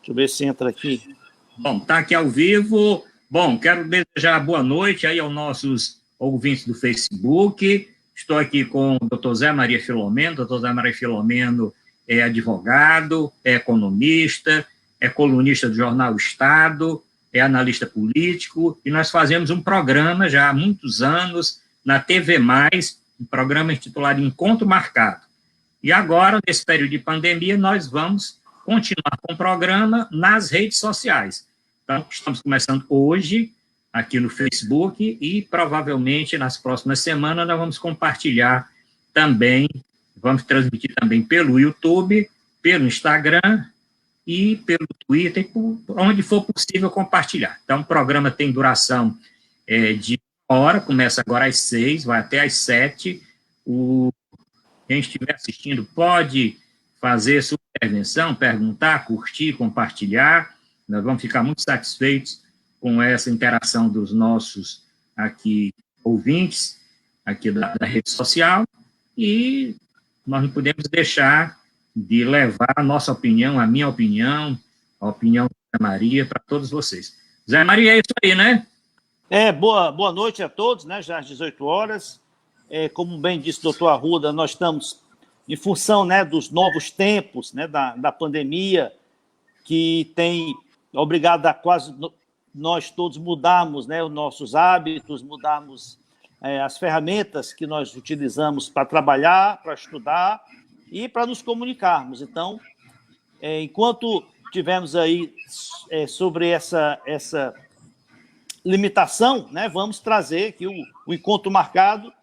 Deixa eu ver se entra aqui. Bom, está aqui ao vivo. Bom, quero desejar boa noite aí aos nossos ouvintes do Facebook. Estou aqui com o doutor Zé Maria Filomeno. Doutor Zé Maria Filomeno é advogado, é economista, é colunista do jornal Estado, é analista político, e nós fazemos um programa já há muitos anos na TV+, um programa intitulado Encontro Marcado. E agora, nesse período de pandemia, nós vamos continuar com o programa nas redes sociais. Então, estamos começando hoje, aqui no Facebook, e provavelmente nas próximas semanas nós vamos compartilhar também, vamos transmitir também pelo YouTube, pelo Instagram e pelo Twitter, por onde for possível compartilhar. Então, o programa tem duração de 1 hora, começa agora às 6, vai até às 7. Quem estiver assistindo pode fazer sua intervenção, perguntar, curtir, compartilhar. Nós vamos ficar muito satisfeitos com essa interação dos nossos aqui ouvintes, aqui da rede social, e nós não podemos deixar de levar a nossa opinião, a minha opinião, a opinião da Maria, para todos vocês. Zé Maria, é isso aí, né? Boa noite a todos, né? Já às 18 horas. Como bem disse o doutor Arruda, nós estamos em função, né, dos novos tempos, né, da pandemia, que tem obrigado a quase nós todos mudarmos, né, os nossos hábitos, mudarmos as ferramentas que nós utilizamos para trabalhar, para estudar e para nos comunicarmos. Então, enquanto tivermos aí sobre essa limitação, né, vamos trazer aqui o encontro marcado,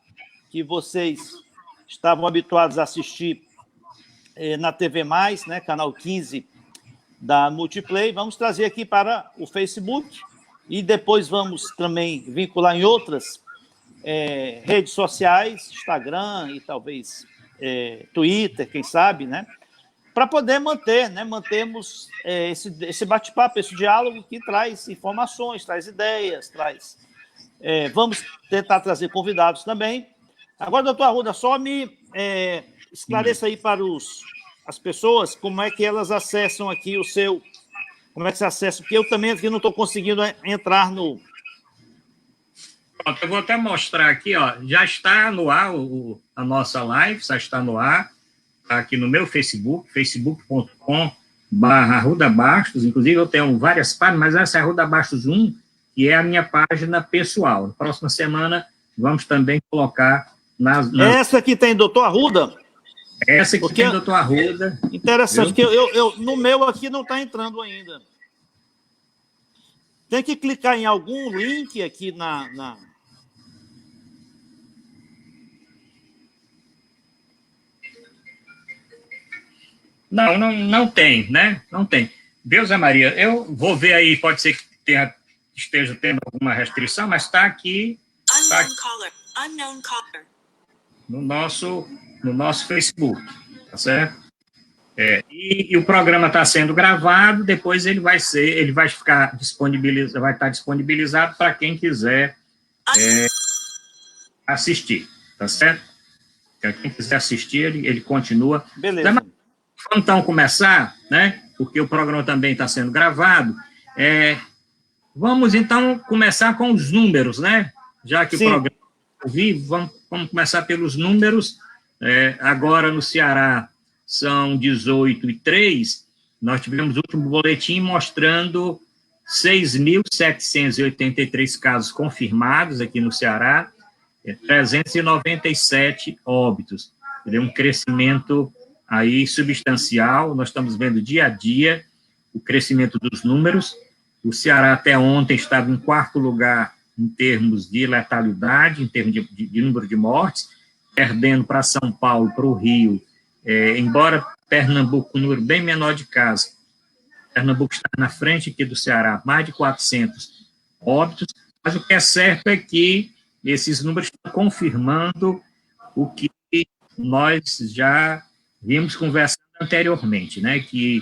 que vocês estavam habituados a assistir na TV+, né, canal 15 da Multiplay. Vamos trazer aqui para o Facebook e depois vamos também vincular em outras redes sociais, Instagram e talvez Twitter, quem sabe, né, para poder mantermos esse bate-papo, esse diálogo que traz informações, traz ideias, vamos tentar trazer convidados também. Agora, doutor Arruda, só me esclareça aí para as pessoas como é que elas acessam aqui o seu... Como é que se acessa? Porque eu também aqui não estou conseguindo entrar no... Pronto, eu vou até mostrar aqui, ó, já está no ar a nossa live, já está no ar, está aqui no meu Facebook, facebook.com/Arruda Bastos, inclusive eu tenho várias páginas, mas essa é Arruda Bastos 1, que é a minha página pessoal. Na próxima semana vamos também colocar Essa aqui tem doutor Arruda? Essa aqui tem doutor Arruda. Interessante, porque no meu aqui não está entrando ainda. Tem que clicar em algum link aqui na... Não tem, né? Não tem. Deus é Maria, eu vou ver aí, pode ser que esteja tendo alguma restrição, mas está aqui, Unknown caller. No nosso Facebook, tá certo? E o programa está sendo gravado, depois ele vai ficar disponibilizado, vai estar disponibilizado para quem quiser assistir, tá certo? Quem quiser assistir, ele continua. Beleza. Vamos então começar, né? Porque o programa também está sendo gravado. Vamos então começar com os números, né? Já que Sim. O programa é ao vivo, vamos começar pelos números. Agora no Ceará são 18h03. Nós tivemos o último boletim mostrando 6.783 casos confirmados aqui no Ceará, 397 óbitos. Um crescimento aí substancial. Nós estamos vendo dia a dia o crescimento dos números. O Ceará até ontem estava em 4º lugar em termos de letalidade, em termos de número de mortes, perdendo para São Paulo, para o Rio, embora Pernambuco, um número bem menor de casos, Pernambuco está na frente aqui do Ceará, mais de 400 óbitos, mas o que é certo é que esses números estão confirmando o que nós já vimos conversando anteriormente, né, que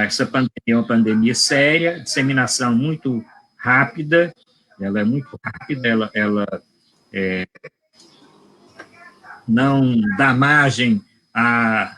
essa pandemia é uma pandemia séria, disseminação muito rápida, ela é muito rápida, ela não dá margem à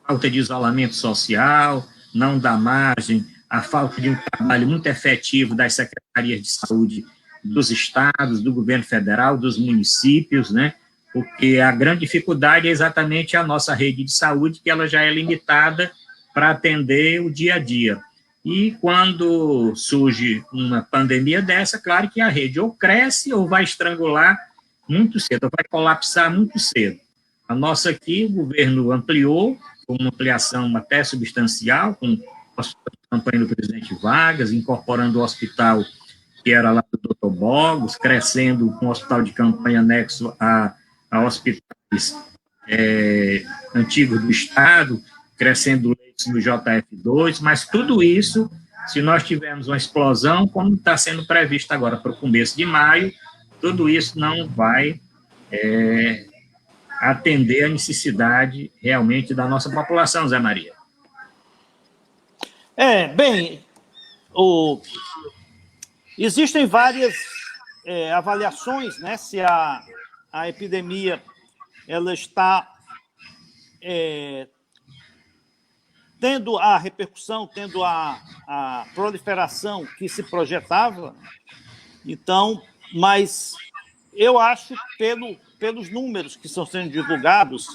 falta de isolamento social, não dá margem à falta de um trabalho muito efetivo das secretarias de saúde dos estados, do governo federal, dos municípios, né? Porque a grande dificuldade é exatamente a nossa rede de saúde, que ela já é limitada para atender o dia a dia. E quando surge uma pandemia dessa, claro que a rede ou cresce ou vai estrangular muito cedo, ou vai colapsar muito cedo. A nossa aqui, o governo ampliou, com uma ampliação até substancial, com a campanha do presidente Vargas, incorporando o hospital que era lá do Dr. Bogos, crescendo com o hospital de campanha anexo a hospitais antigos do Estado, crescendo leitos no JF2, mas tudo isso, se nós tivermos uma explosão, como está sendo previsto agora para o começo de maio, tudo isso não vai atender a necessidade realmente da nossa população, Zé Maria. Bem, existem várias avaliações, né, se a epidemia ela está tendo a repercussão, tendo a proliferação que se projetava. Então, mas eu acho, pelos números que estão sendo divulgados,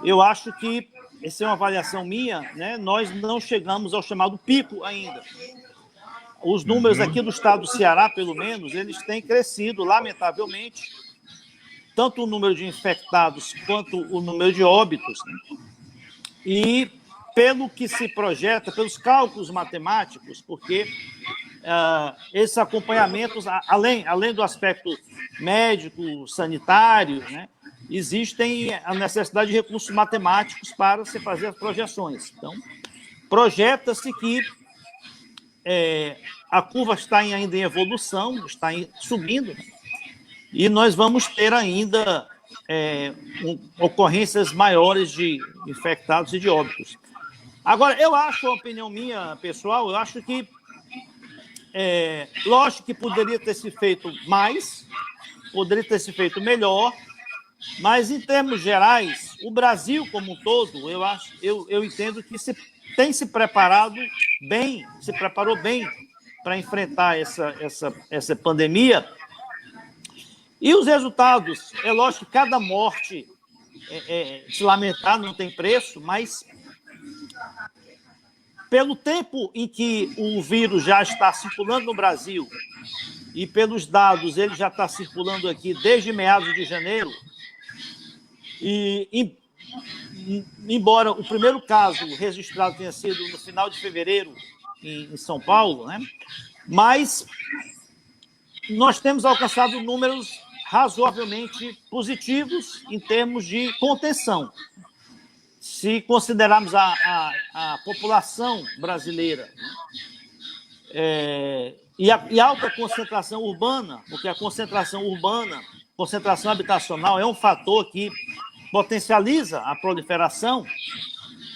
eu acho que, essa é uma avaliação minha, né, nós não chegamos ao chamado pico ainda. Os números aqui do estado do Ceará, pelo menos, eles têm crescido, lamentavelmente, tanto o número de infectados quanto o número de óbitos, né? E pelo que se projeta, pelos cálculos matemáticos, porque esses acompanhamentos, além do aspecto médico, sanitário, né, existem a necessidade de recursos matemáticos para se fazer as projeções. Então, projeta-se que a curva está ainda em evolução, está subindo, né? E nós vamos ter ainda ocorrências maiores de infectados e de óbitos. Agora, eu acho, a opinião minha, pessoal, eu acho que, lógico que poderia ter se feito mais, poderia ter se feito melhor, mas, em termos gerais, o Brasil como um todo, eu entendo que tem se preparado bem, se preparou bem para enfrentar essa pandemia. E os resultados, é lógico que cada morte, se lamentar, não tem preço, mas pelo tempo em que o vírus já está circulando no Brasil e pelos dados, ele já está circulando aqui desde meados de janeiro, e embora o primeiro caso registrado tenha sido no final de fevereiro em São Paulo, né, mas nós temos alcançado números razoavelmente positivos em termos de contenção. Se considerarmos a população brasileira, né, e alta concentração urbana, porque a concentração urbana, concentração habitacional, é um fator que potencializa a proliferação,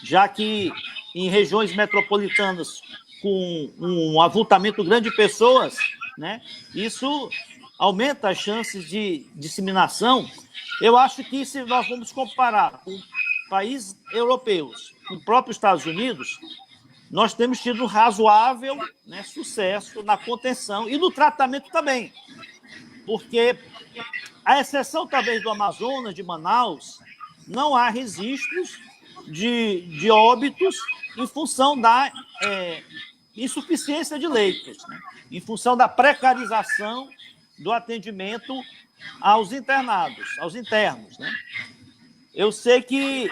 já que em regiões metropolitanas com um avultamento grande de pessoas, né, isso aumenta as chances de disseminação. Eu acho que, se nós vamos comparar com países europeus, com o próprio Estados Unidos, nós temos tido um razoável, né, sucesso na contenção e no tratamento também, porque, à exceção talvez do Amazonas, de Manaus, não há registros de óbitos em função da insuficiência de leitos, né, em função da precarização do atendimento aos internados, aos internos, né? Eu sei que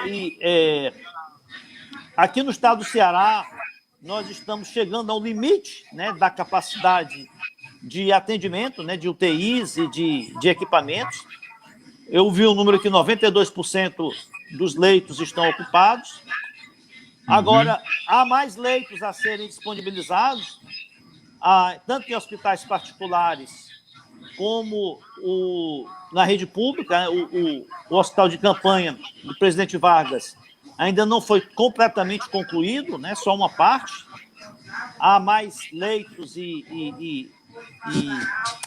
aqui no estado do Ceará nós estamos chegando ao limite, né, da capacidade de atendimento, né, de UTIs e de equipamentos. Eu vi o número que 92% dos leitos estão ocupados. Agora, há mais leitos a serem disponibilizados, tanto em hospitais particulares como na rede pública. O hospital de campanha do presidente Vargas ainda não foi completamente concluído, né, só uma parte. Há mais leitos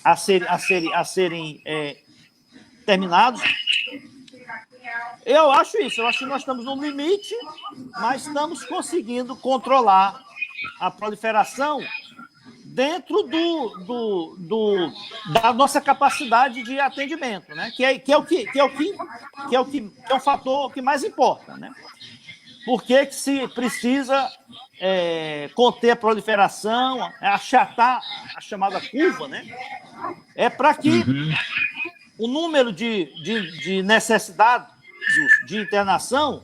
a serem terminados. Eu acho isso, eu acho que nós estamos no limite, mas estamos conseguindo controlar a proliferação dentro da nossa capacidade de atendimento, né? Que é o fator que mais importa, né? Por que se precisa conter a proliferação, achatar a chamada curva, né? É para que o número de necessidades de internação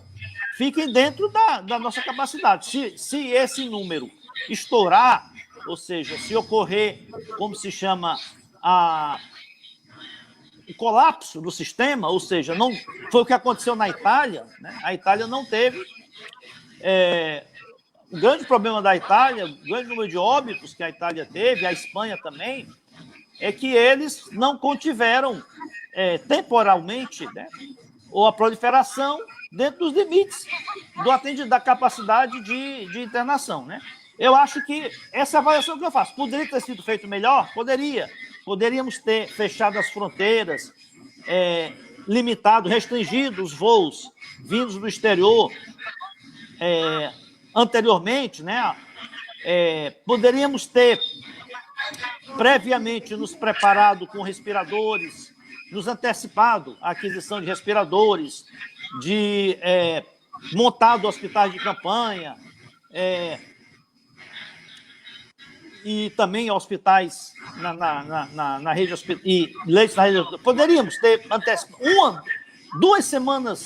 fiquem dentro da nossa capacidade. Se esse número estourar, ou seja, se ocorrer, como se chama, o colapso do sistema, ou seja, não foi o que aconteceu na Itália, né? A Itália não teve... o grande problema da Itália, o grande número de óbitos que a Itália teve, a Espanha também, é que eles não contiveram temporalmente, né, ou a proliferação dentro dos limites da capacidade de internação, né? Eu acho que essa avaliação que eu faço poderia ter sido feito melhor? Poderia. Poderíamos ter fechado as fronteiras, limitado, restringido os voos vindos do exterior anteriormente, né? Poderíamos ter previamente nos preparado com respiradores, nos antecipado a aquisição de respiradores, de montado hospitais de campanha, e também hospitais na rede hospitalar, e leitos na rede hospitalar. Poderíamos ter antecipado 2 semanas,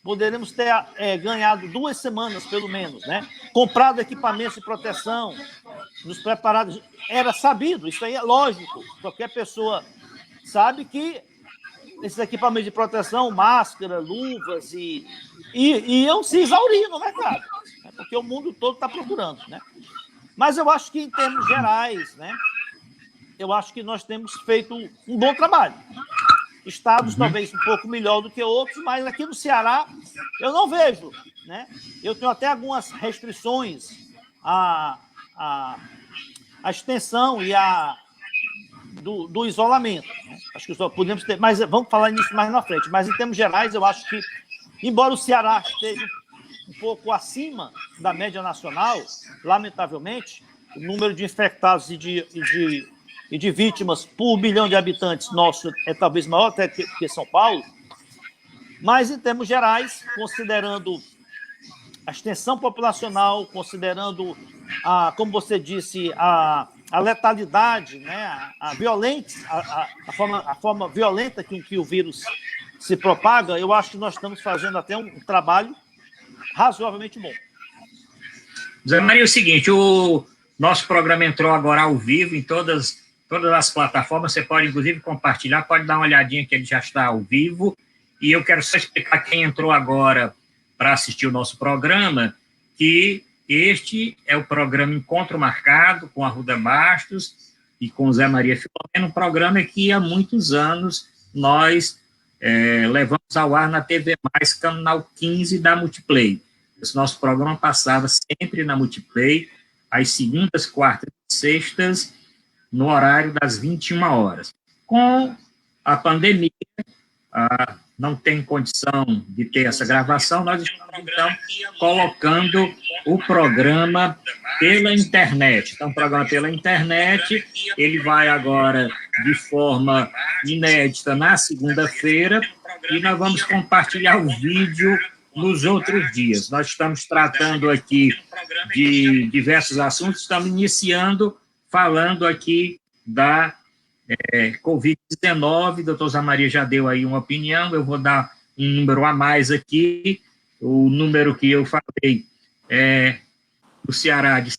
poderíamos ter ganhado 2 semanas, pelo menos, né? Comprado equipamentos de proteção, nos preparados. Era sabido, isso aí é lógico. Qualquer pessoa sabe que esses equipamentos de proteção, máscara, luvas, iam se exaurir no mercado, né? Porque o mundo todo está procurando, né? Mas eu acho que, em termos gerais, né, eu acho que nós temos feito um bom trabalho. Estados talvez um pouco melhor do que outros, mas aqui no Ceará eu não vejo, né? Eu tenho até algumas restrições à extensão e do isolamento, né? Acho que só podemos ter, mas vamos falar nisso mais na frente. Mas, em termos gerais, eu acho que, embora o Ceará esteja um pouco acima da média nacional, lamentavelmente, o número de infectados e de vítimas por 1 bilhão de habitantes nosso é talvez maior até que São Paulo, mas, em termos gerais, considerando a extensão populacional, considerando, como você disse, a letalidade, né, a forma violenta que o vírus se propaga, eu acho que nós estamos fazendo até um trabalho razoavelmente bom. Zé Maria, é o seguinte, o nosso programa entrou agora ao vivo em todas as plataformas, você pode, inclusive, compartilhar, pode dar uma olhadinha que ele já está ao vivo, e eu quero só explicar quem entrou agora para assistir o nosso programa, que este é o programa Encontro Marcado, com a Arruda Bastos e com Zé Maria Filomeno, um programa que há muitos anos nós levamos ao ar na TV Mais, canal 15 da Multiplay. Esse nosso programa passava sempre na Multiplay, às segundas, quartas e sextas, no horário das 21 horas. Com a pandemia, não tem condição de ter essa gravação, nós estamos, então, colocando o programa pela internet. Então, o programa pela internet, ele vai agora de forma inédita na segunda-feira, e nós vamos compartilhar o vídeo nos outros dias. Nós estamos tratando aqui de diversos assuntos, estamos iniciando falando aqui da Covid-19, o doutor Zé Maria já deu aí uma opinião, eu vou dar um número a mais aqui, o número que eu falei é do Ceará de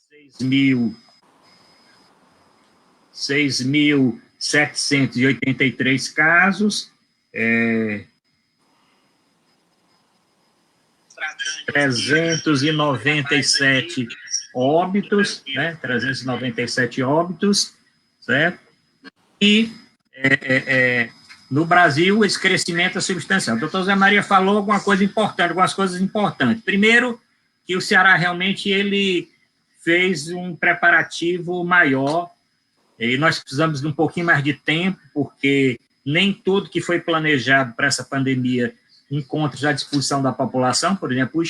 6.783 casos, 397 óbitos, né, 397 óbitos, certo? E no Brasil esse crescimento é substancial. O doutor Zé Maria falou algumas coisas importantes. Primeiro, que o Ceará realmente ele fez um preparativo maior, e nós precisamos de um pouquinho mais de tempo, porque nem tudo que foi planejado para essa pandemia encontros à disposição da população, por exemplo,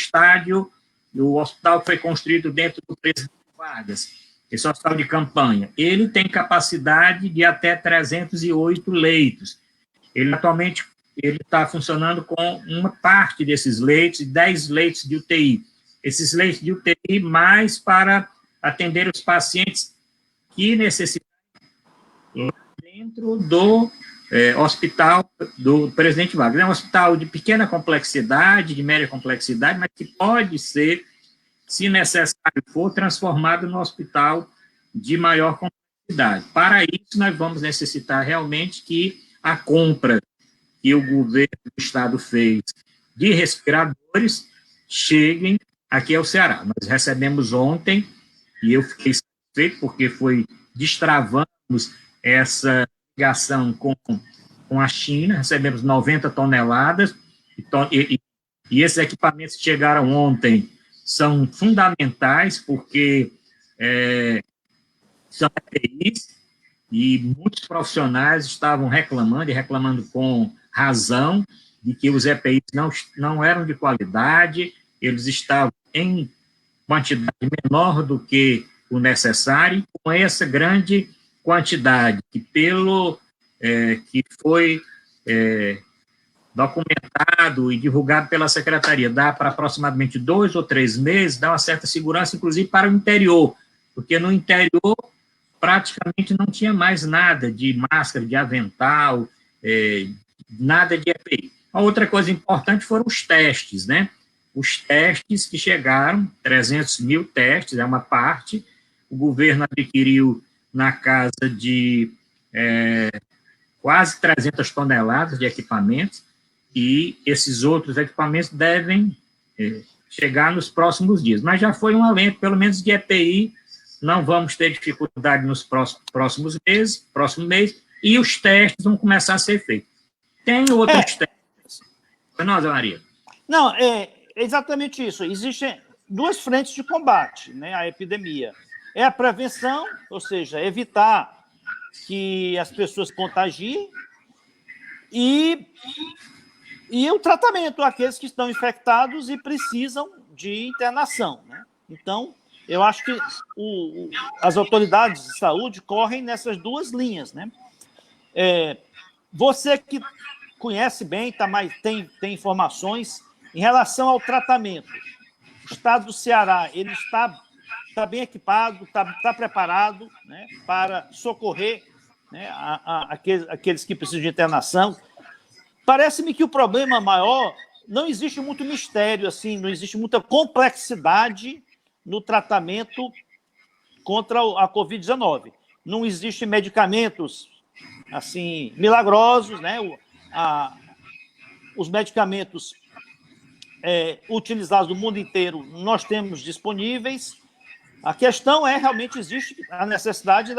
o hospital que foi construído dentro do Presidente Vargas, esse hospital de campanha, ele tem capacidade de até 308 leitos. Ele atualmente está funcionando com uma parte desses leitos, 10 leitos de UTI. Esses leitos de UTI mais para atender os pacientes que necessitam dentro do hospital do Presidente Vargas. É um hospital de pequena complexidade, de média complexidade, mas que pode ser, se necessário for, transformado no hospital de maior complexidade. Para isso, nós vamos necessitar realmente que a compra que o governo do Estado fez de respiradores cheguem aqui ao Ceará. Nós recebemos ontem, e eu fiquei satisfeito porque destravamos essa ligação com a China, recebemos 90 toneladas, e esses equipamentos que chegaram ontem são fundamentais, porque são EPIs, e muitos profissionais estavam reclamando, e reclamando com razão, de que os EPIs não eram de qualidade, eles estavam em quantidade menor do que o necessário, com essa grande quantidade, que que foi documentado e divulgado pela Secretaria, dá para aproximadamente 2 ou 3 meses, dá uma certa segurança, inclusive para o interior, porque no interior praticamente não tinha mais nada de máscara, de avental, nada de EPI. A outra coisa importante foram os testes, né? Os testes que chegaram, 300 mil testes, é uma parte, o governo adquiriu na casa de quase 300 toneladas de equipamentos, e esses outros equipamentos devem chegar nos próximos dias. Mas já foi um alento, pelo menos de EPI, não vamos ter dificuldade nos próximo mês, e os testes vão começar a ser feitos. Tem outros testes. Não, Zé Maria? Não, é exatamente isso. Existem 2 frentes de combate, né, à epidemia. É a prevenção, ou seja, evitar que as pessoas contagiem, e o tratamento, aqueles que estão infectados e precisam de internação, né? Então, eu acho que as autoridades de saúde correm nessas 2 linhas, né? Você que conhece bem, tem informações em relação ao tratamento. O estado do Ceará, ele está bem equipado, está preparado, né, para socorrer, né, aqueles que precisam de internação. Parece-me que o problema maior, não existe muito mistério, assim, não existe muita complexidade no tratamento contra a Covid-19. Não existem medicamentos assim milagrosos, né? Os medicamentos utilizados no mundo inteiro nós temos disponíveis. A questão realmente existe a necessidade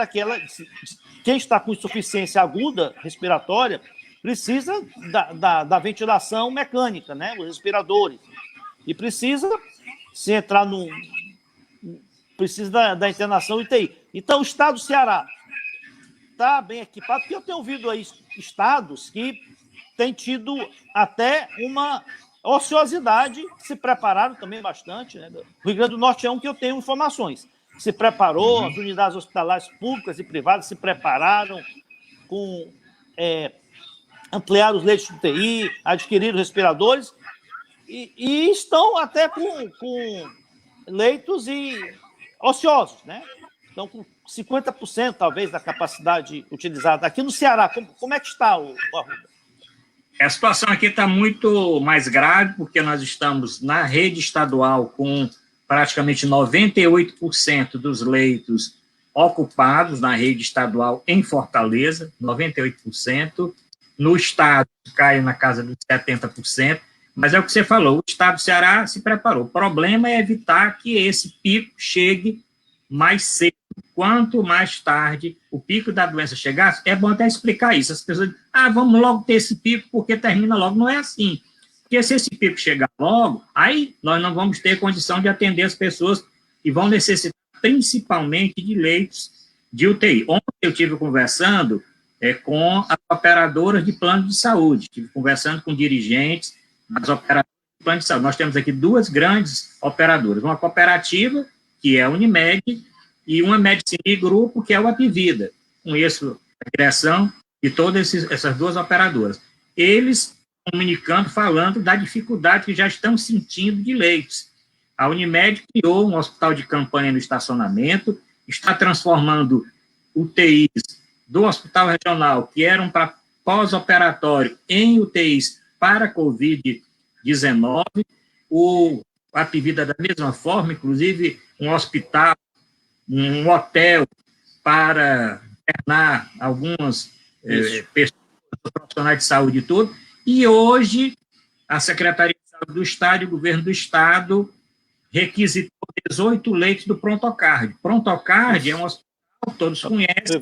quem está com insuficiência aguda respiratória precisa da ventilação mecânica, né? Os respiradores, e precisa se entrar precisa da internação UTI. Então, o estado do Ceará está bem equipado, porque eu tenho ouvido aí estados que têm tido até uma ociosidade, se prepararam também bastante, né? O Rio Grande do Norte é um que eu tenho informações. Se preparou, as unidades hospitalares públicas e privadas se prepararam com ampliar os leitos de UTI, adquirir respiradores, e estão até com leitos ociosos, né? Estão com 50%, talvez, da capacidade utilizada. Aqui no Ceará, como é que está o Arruda? A situação aqui está muito mais grave, porque nós estamos na rede estadual com praticamente 98% dos leitos ocupados na rede estadual em Fortaleza, 98%. No estado, cai na casa dos 70%, mas é o que você falou, o estado do Ceará se preparou. O problema é evitar que esse pico chegue mais cedo. Quanto mais tarde o pico da doença chegar, é bom até explicar isso. As pessoas dizem, vamos logo ter esse pico porque termina logo. Não é assim. Porque se esse pico chegar logo, aí nós não vamos ter condição de atender as pessoas que vão necessitar principalmente de leitos de UTI. Ontem eu estive conversando com as operadoras de plano de saúde, estive conversando com dirigentes das operadoras de plano de saúde. Nós temos aqui duas grandes operadoras, uma cooperativa, que é a Unimed, e uma Medicina de Grupo, que é o Apivida. Conheço a direção de todas essas duas operadoras. Eles comunicando, falando da dificuldade que já estão sentindo de leitos. A Unimed criou um hospital de campanha no estacionamento, está transformando UTIs do hospital regional, que eram para pós-operatório, em UTIs para Covid-19. O Apivida, da mesma forma, inclusive, um hospital, um hotel para internar algumas pessoas, profissionais de saúde e tudo. E hoje, a Secretaria de Saúde do Estado e o Governo do Estado requisitou 18 leitos do Prontocard. Prontocard é um hospital, todos conhecem,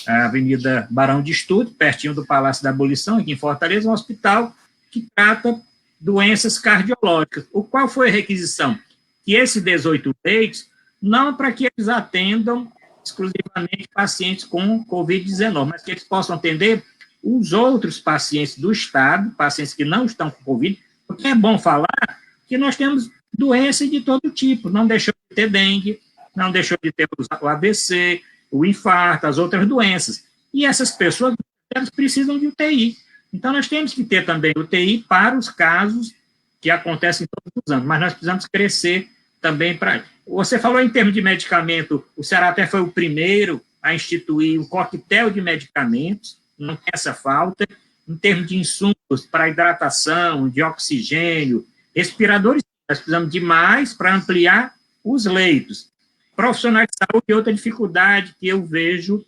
na Avenida Barão de Estudo, pertinho do Palácio da Abolição, aqui em Fortaleza, um hospital que trata doenças cardiológicas. Qual foi a requisição? Que esses 18 leitos, não para que eles atendam exclusivamente pacientes com Covid-19, mas que eles possam atender os outros pacientes do Estado, pacientes que não estão com Covid, porque é bom falar que nós temos doença de todo tipo, não deixou de ter dengue, não deixou de ter o AVC, o infarto, as outras doenças. E essas pessoas, elas precisam de UTI. Então, nós temos que ter também UTI para os casos que acontecem todos os anos, mas nós precisamos crescer também para... Você falou em termos de medicamento, o Ceará até foi o primeiro a instituir um coquetel de medicamentos, não tem essa falta. Em termos de insumos para hidratação, de oxigênio, respiradores, nós precisamos de mais para ampliar os leitos. Profissionais de saúde é outra dificuldade que eu vejo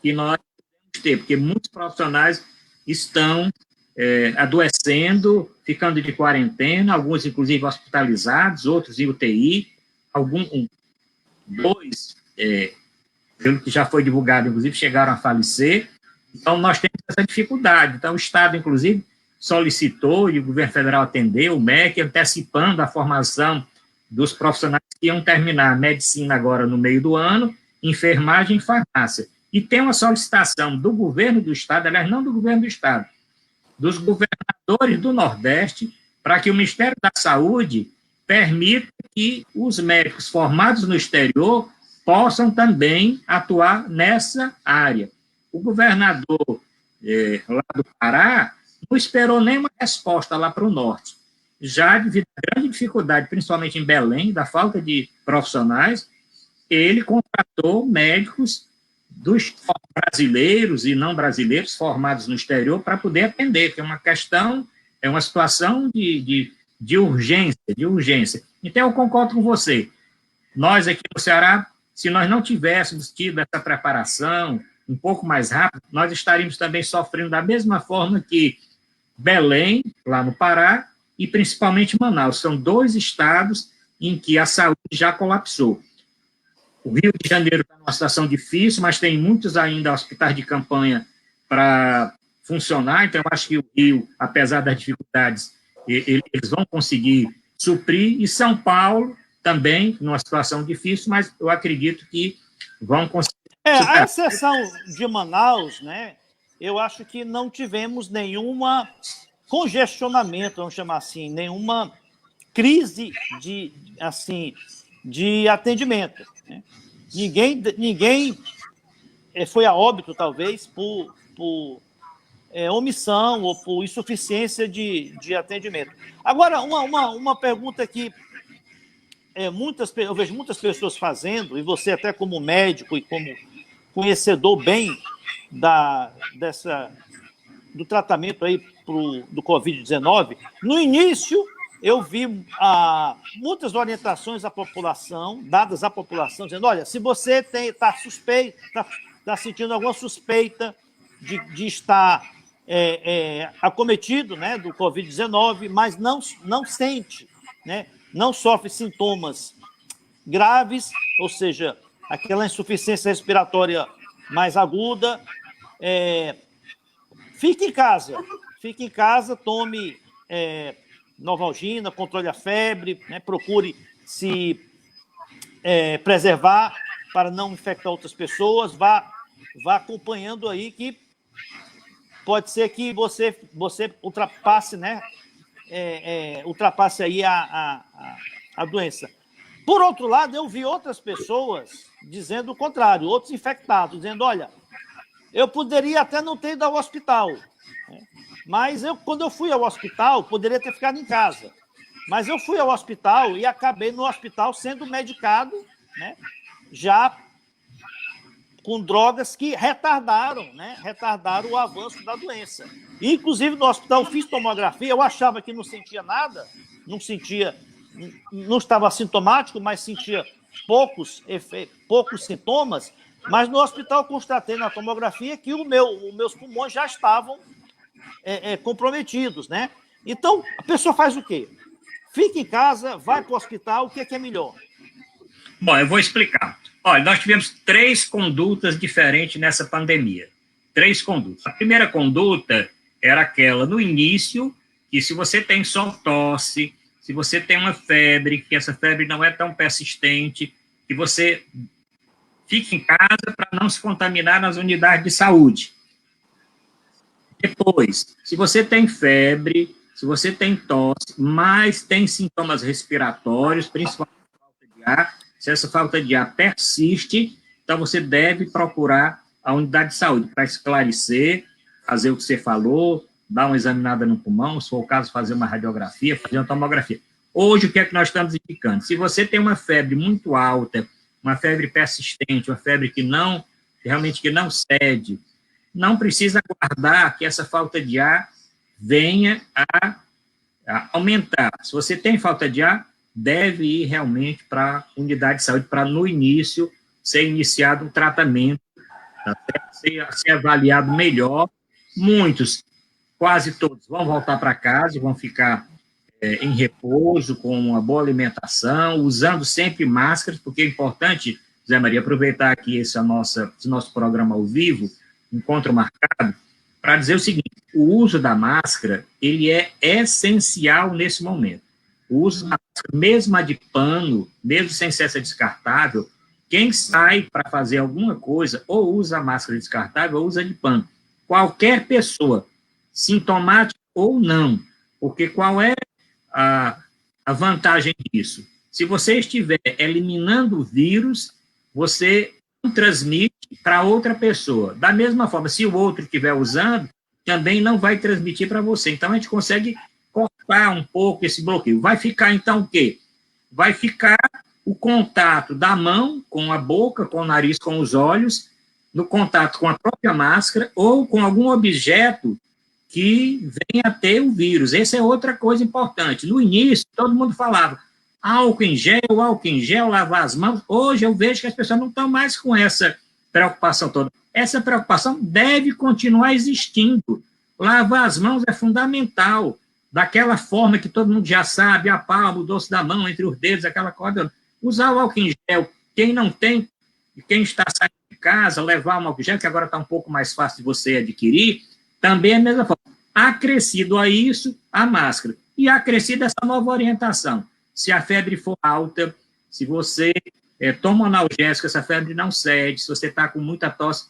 que nós temos ter, porque muitos profissionais estão adoecendo, ficando de quarentena, alguns, inclusive, hospitalizados, outros em UTI, dois, pelo que já foi divulgado, inclusive, chegaram a falecer. Então, nós temos essa dificuldade. Então, o Estado, inclusive, solicitou, e o governo federal atendeu, o MEC, antecipando a formação dos profissionais que iam terminar a medicina agora no meio do ano, enfermagem e farmácia. E tem uma solicitação do governo do Estado, aliás, não do governo do Estado, dos governadores do Nordeste, para que o Ministério da Saúde permita que os médicos formados no exterior possam também atuar nessa área. O governador lá do Pará não esperou nenhuma resposta lá para o Norte. Já devido à grande dificuldade, principalmente em Belém, da falta de profissionais, ele contratou médicos dos brasileiros e não brasileiros formados no exterior para poder atender, que é uma questão, é uma situação de urgência. Então, eu concordo com você. Nós aqui no Ceará, se nós não tivéssemos tido essa preparação um pouco mais rápido, nós estaríamos também sofrendo da mesma forma que Belém, lá no Pará, e principalmente Manaus. São dois estados em que a saúde já colapsou. O Rio de Janeiro está numa situação difícil, mas tem muitos ainda hospitais de campanha para funcionar, então eu acho que o Rio, apesar das dificuldades, eles vão conseguir suprir, e São Paulo também, numa situação difícil, mas eu acredito que vão conseguir superar. A exceção de Manaus, né, eu acho que não tivemos nenhuma congestionamento, vamos chamar assim, nenhuma crise de atendimento. Né? Ninguém foi a óbito, talvez, por omissão ou por insuficiência de atendimento. Agora, uma pergunta que eu vejo muitas pessoas fazendo, e você até como médico e como conhecedor bem do tratamento aí do Covid-19, no início eu vi muitas orientações à população, dadas à população, dizendo, olha, se você está suspeito, está sentindo alguma suspeita de estar acometido, né, do Covid-19, mas não sente, né, não sofre sintomas graves, ou seja, aquela insuficiência respiratória mais aguda, fique em casa, tome Novalgina, controle a febre, né, procure se preservar para não infectar outras pessoas, vá acompanhando aí que pode ser que você ultrapasse, né, ultrapasse aí a doença. Por outro lado, eu vi outras pessoas dizendo o contrário, outros infectados, dizendo, olha, eu poderia até não ter ido ao hospital, né? Mas quando eu fui ao hospital, poderia ter ficado em casa. Mas eu fui ao hospital e acabei no hospital sendo medicado, né? Já com drogas que retardaram, né? Retardaram o avanço da doença. E, inclusive, no hospital, fiz tomografia, eu achava que não sentia nada, não estava assintomático, mas sentia poucos sintomas, mas no hospital constatei na tomografia que os meus pulmões já estavam comprometidos, né? Então, a pessoa faz o quê? Fica em casa, vai para o hospital, o que é melhor? Bom, eu vou explicar. Olha, nós tivemos 3 condutas diferentes nessa pandemia. 3 condutas. A primeira conduta era aquela no início, que se você tem só tosse, se você tem uma febre, que essa febre não é tão persistente, que você fique em casa para não se contaminar nas unidades de saúde. Depois, se você tem febre, se você tem tosse, mas tem sintomas respiratórios, principalmente falta de ar, se essa falta de ar persiste, então você deve procurar a unidade de saúde para esclarecer, fazer o que você falou, dar uma examinada no pulmão, se for o caso, fazer uma radiografia, fazer uma tomografia. Hoje, o que é que nós estamos indicando? Se você tem uma febre muito alta, uma febre persistente, uma febre que realmente não cede, não precisa aguardar que essa falta de ar venha a aumentar. Se você tem falta de ar, deve ir realmente para a unidade de saúde, para no início ser iniciado um tratamento, até ser avaliado melhor. Muitos, quase todos, vão voltar para casa, vão ficar em repouso, com uma boa alimentação, usando sempre máscaras, porque é importante, Zé Maria, aproveitar aqui esse nosso programa ao vivo, Encontro Marcado, para dizer o seguinte: o uso da máscara, ele é essencial nesse momento. O uso da máscara, mesmo a de pano, mesmo sem ser essa descartável, quem sai para fazer alguma coisa, ou usa a máscara descartável, ou usa de pano. Qualquer pessoa, sintomática ou não, porque qual é a vantagem disso? Se você estiver eliminando o vírus, você não transmite para outra pessoa. Da mesma forma, se o outro estiver usando, também não vai transmitir para você. Então, a gente consegue cortar um pouco esse bloqueio. Vai ficar, então, o quê? Vai ficar o contato da mão com a boca, com o nariz, com os olhos, no contato com a própria máscara ou com algum objeto que venha a ter o vírus. Essa é outra coisa importante. No início, todo mundo falava álcool em gel, lavar as mãos. Hoje eu vejo que as pessoas não estão mais com essa preocupação toda. Essa preocupação deve continuar existindo. Lavar as mãos é fundamental. Daquela forma que todo mundo já sabe, a palma, o dorso da mão, entre os dedos, aquela coisa. Usar o álcool em gel. Quem não tem, quem está saindo de casa, levar um álcool em gel, que agora está um pouco mais fácil de você adquirir, também é a mesma forma. Acrescido a isso, a máscara. E acrescido essa nova orientação. Se a febre for alta, se você toma analgésico, essa febre não cede, se você está com muita tosse,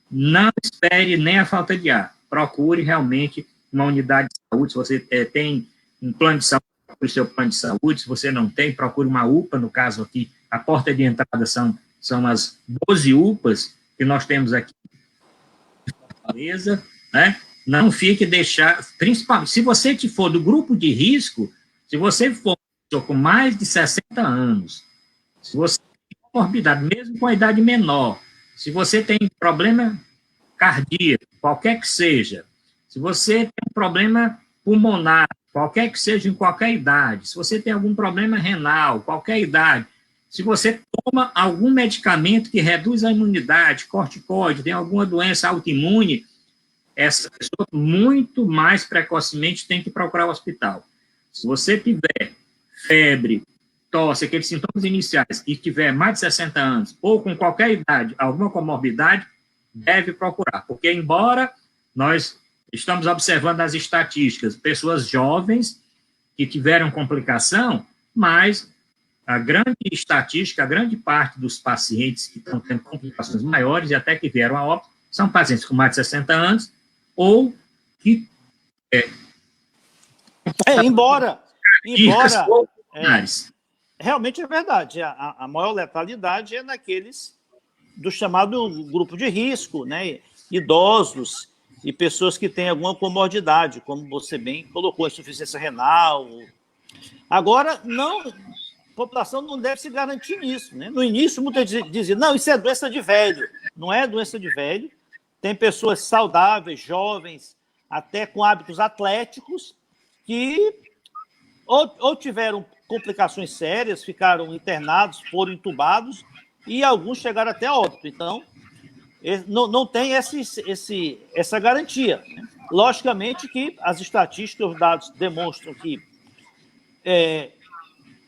não espere nem a falta de ar. Procure realmente uma unidade de saúde. Se você tem um plano de saúde, procure o seu plano de saúde. Se você não tem, procure uma UPA. No caso aqui, a porta de entrada são as 12 UPAs que nós temos aqui em Fortaleza, né? Não fique principalmente, se você for do grupo de risco, se você for com mais de 60 anos, se você tem comorbidade, mesmo com a idade menor, se você tem problema cardíaco, qualquer que seja, se você tem um problema pulmonar, qualquer que seja, em qualquer idade, se você tem algum problema renal, qualquer idade, se você toma algum medicamento que reduz a imunidade, corticoide, tem alguma doença autoimune, essa pessoa muito mais precocemente tem que procurar o hospital. Se você tiver febre, tosse, aqueles sintomas iniciais, e tiver mais de 60 anos, ou com qualquer idade, alguma comorbidade, deve procurar. Porque, embora nós estamos observando as estatísticas, pessoas jovens que tiveram complicação, mas a grande estatística, a grande parte dos pacientes que estão tendo complicações maiores e até que vieram a óbito, são pacientes com mais de 60 anos, ou que Embora dicas populares. realmente é verdade, a maior letalidade é naqueles do chamado grupo de risco, né? Idosos e pessoas que têm alguma comorbidade, como você bem colocou, insuficiência renal. Agora, a população não deve se garantir nisso, né? No início, muita gente dizia, não, isso é doença de velho. Não é doença de velho. Tem pessoas saudáveis, jovens, até com hábitos atléticos, que ou tiveram complicações sérias, ficaram internados, foram entubados, e alguns chegaram até a óbito. Então, não tem essa garantia, né? Logicamente que as estatísticas, os dados demonstram que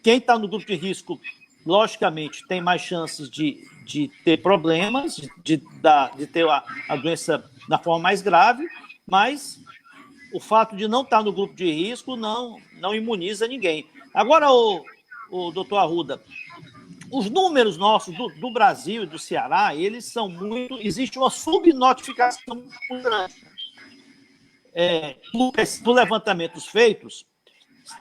quem está no grupo de risco, logicamente, tem mais chances de ter problemas, de ter a doença da forma mais grave, mas o fato de não estar no grupo de risco não imuniza ninguém. Agora, o doutor Arruda, os números nossos do Brasil e do Ceará, eles são muito... Existe uma subnotificação muito grande. Por levantamentos feitos,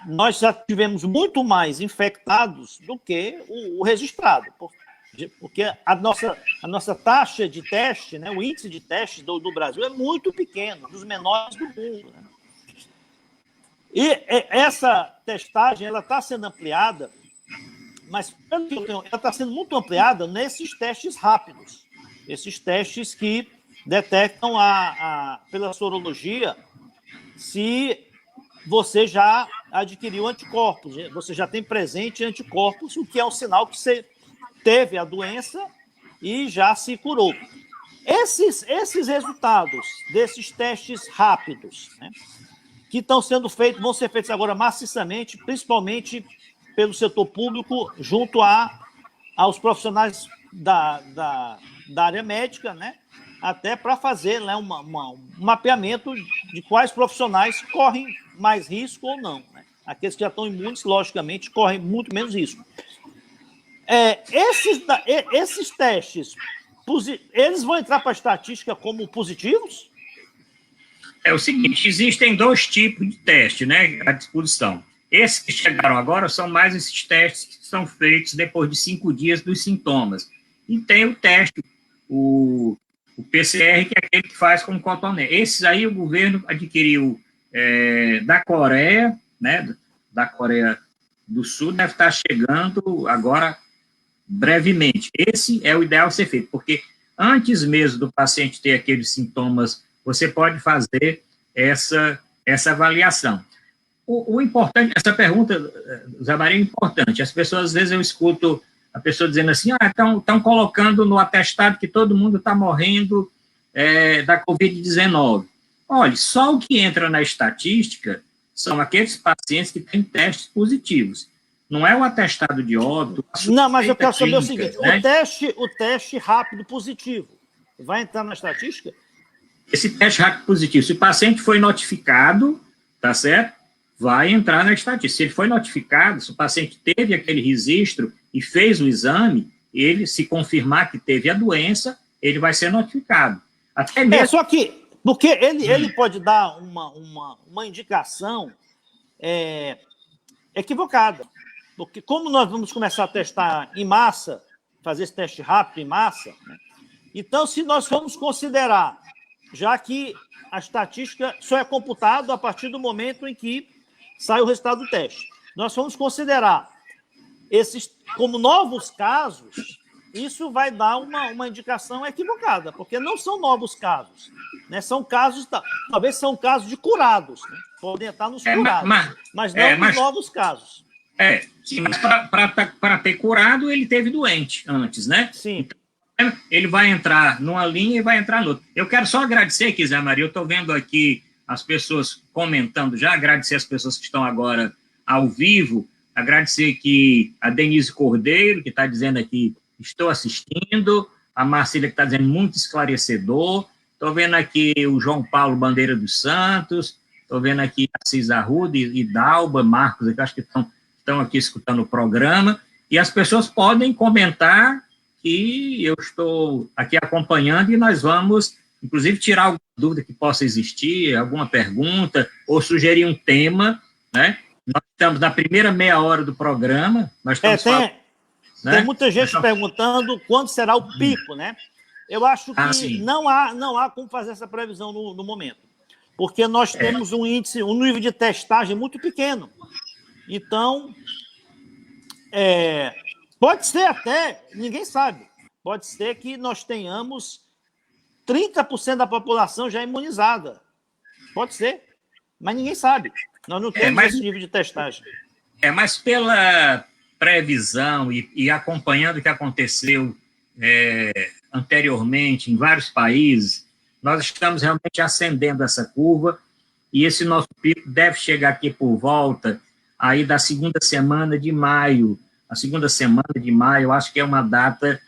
nós já tivemos muito mais infectados do que o registrado, porque a nossa taxa de teste, né, o índice de testes do Brasil é muito pequeno, dos menores do mundo, né? E essa testagem está sendo ampliada, mas pelo que eu tenho, ela está sendo muito ampliada nesses testes rápidos, esses testes que detectam pela sorologia se você já adquiriu anticorpos, você já tem presente anticorpos, o que é um sinal que você teve a doença e já se curou. Esses resultados desses testes rápidos, né, que estão sendo feitos, vão ser feitos agora maciçamente, principalmente pelo setor público, junto aos profissionais da área médica, né, até para fazer, né, um mapeamento de quais profissionais correm mais risco ou não, né? Aqueles que já estão imunes, logicamente, correm muito menos risco. Esses testes, eles vão entrar para a estatística como positivos? É o seguinte, existem 2 tipos de teste, né, à disposição. Esses que chegaram agora são mais esses testes que são feitos depois de 5 dias dos sintomas. E tem o teste, o PCR, que é aquele que faz com cotonete. Esses aí o governo adquiriu da Coreia, né, da Coreia do Sul, deve estar chegando agora brevemente. Esse é o ideal a ser feito, porque antes mesmo do paciente ter aqueles sintomas, você pode fazer essa avaliação. O importante, essa pergunta, Zé Maria, é importante. As pessoas, às vezes eu escuto a pessoa dizendo assim, estão colocando no atestado que todo mundo está morrendo da Covid-19. Olha, só o que entra na estatística são aqueles pacientes que têm testes positivos. Não é o atestado de óbito. Não, mas eu quero saber o clínica, seguinte, né? o teste rápido positivo vai entrar na estatística? Esse teste rápido positivo, se o paciente foi notificado, tá certo? Vai entrar na estatística. Se ele foi notificado, se o paciente teve aquele registro e fez o exame, ele, se confirmar que teve a doença, ele vai ser notificado. Até mesmo... Só que, porque ele pode dar uma indicação equivocada. Porque como nós vamos começar a testar em massa, fazer esse teste rápido em massa, né? Então, se nós formos considerar, já que a estatística só é computada a partir do momento em que sai o resultado do teste, nós vamos considerar esses como novos casos, isso vai dar uma indicação equivocada, porque não são novos casos, né? São casos, talvez são casos de curados, né? Podem estar nos curados, mas não nos novos casos. Sim, mas para ter curado, ele teve doente antes, né? Sim. Então, ele vai entrar numa linha e vai entrar noutra. Eu quero só agradecer aqui, Zé Maria, eu estou vendo aqui as pessoas comentando já, agradecer as pessoas que estão agora ao vivo, agradecer aqui a Denise Cordeiro, que está dizendo aqui, estou assistindo, a Marcília, que está dizendo muito esclarecedor, estou vendo aqui o João Paulo Bandeira dos Santos, estou vendo aqui a Assis Arruda e Dalba, Marcos, que acho que estão aqui escutando o programa, e as pessoas podem comentar que eu estou aqui acompanhando e nós vamos, inclusive, tirar alguma dúvida que possa existir, alguma pergunta, ou sugerir um tema, né? Nós estamos na primeira meia hora do programa, nós estamos falando, tem muita gente perguntando quando será o pico, né? Eu acho que não há como fazer essa previsão no momento, porque nós temos um nível de testagem muito pequeno. Então, pode ser até, ninguém sabe, pode ser que nós tenhamos 30% da população já imunizada. Pode ser, mas ninguém sabe. Nós não temos esse nível de testagem. Mas pela previsão e acompanhando o que aconteceu anteriormente em vários países, nós estamos realmente ascendendo essa curva e esse nosso pico deve chegar aqui por volta aí da segunda semana de maio. A segunda semana de maio, eu acho que é uma data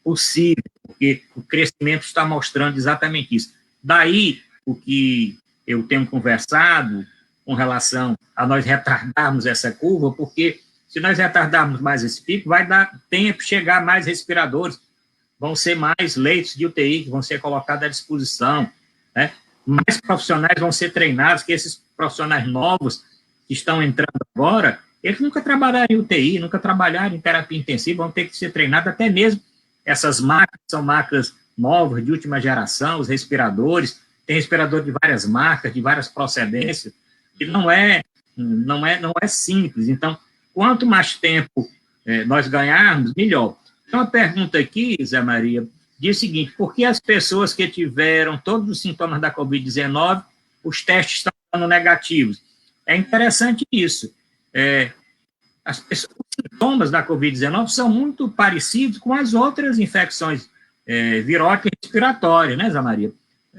possível, porque o crescimento está mostrando exatamente isso. Daí, o que eu tenho conversado com relação a nós retardarmos essa curva, porque se nós retardarmos mais esse pico, vai dar tempo de chegar mais respiradores, vão ser mais leitos de UTI que vão ser colocados à disposição, né? Mais profissionais vão ser treinados, que esses profissionais novos que estão entrando agora, eles nunca trabalharam em UTI, nunca trabalharam em terapia intensiva, vão ter que ser treinados, até mesmo essas máquinas são máquinas novas, de última geração, os respiradores, tem respirador de várias marcas, de várias procedências, e não é simples. Então, quanto mais tempo nós ganharmos, melhor. Então, a pergunta aqui, Zé Maria, diz o seguinte: por que as pessoas que tiveram todos os sintomas da Covid-19, os testes estão dando negativos? É interessante isso. Os sintomas da Covid-19 são muito parecidos com as outras infecções viróticas e respiratórias, né, Zé Maria?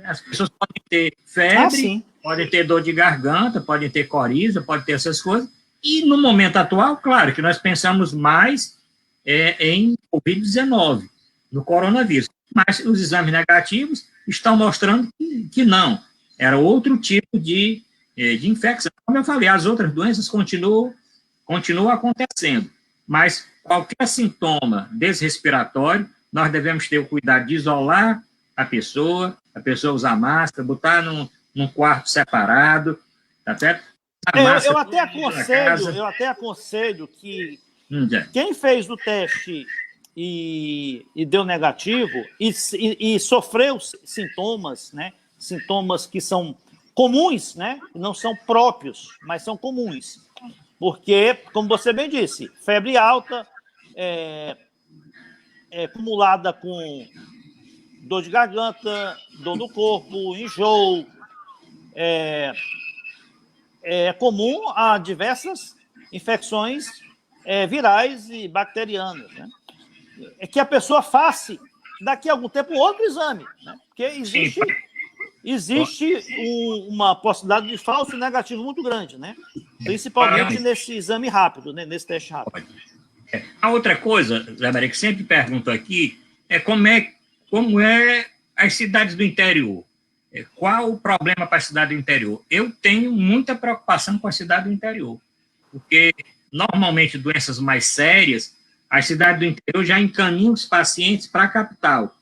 As pessoas podem ter febre, podem ter dor de garganta, podem ter coriza, podem ter essas coisas, e no momento atual, claro, que nós pensamos mais em Covid-19, no coronavírus, mas os exames negativos estão mostrando que não, era outro tipo de infecção. Como eu falei, as outras doenças continuam acontecendo, mas qualquer sintoma desrespiratório, nós devemos ter o cuidado de isolar a pessoa usar máscara, botar num quarto separado, tá certo? Eu até aconselho que quem fez o teste e deu negativo e sofreu sintomas, né? Sintomas que são comuns, né? Não são próprios, mas são comuns. Porque, como você bem disse, febre alta, acumulada com dor de garganta, dor no corpo, enjoo, é comum a diversas infecções virais e bacterianas, né? É que a pessoa faça, daqui a algum tempo, outro exame, né? Porque existe uma possibilidade de falso negativo muito grande, né? Principalmente nesse exame rápido, né? Nesse teste rápido. A outra coisa, Zé Maria, que sempre pergunto aqui, como é as cidades do interior. Qual o problema para a cidade do interior? Eu tenho muita preocupação com a cidade do interior, porque, normalmente, doenças mais sérias, as cidades do interior já encaminham os pacientes para a capital.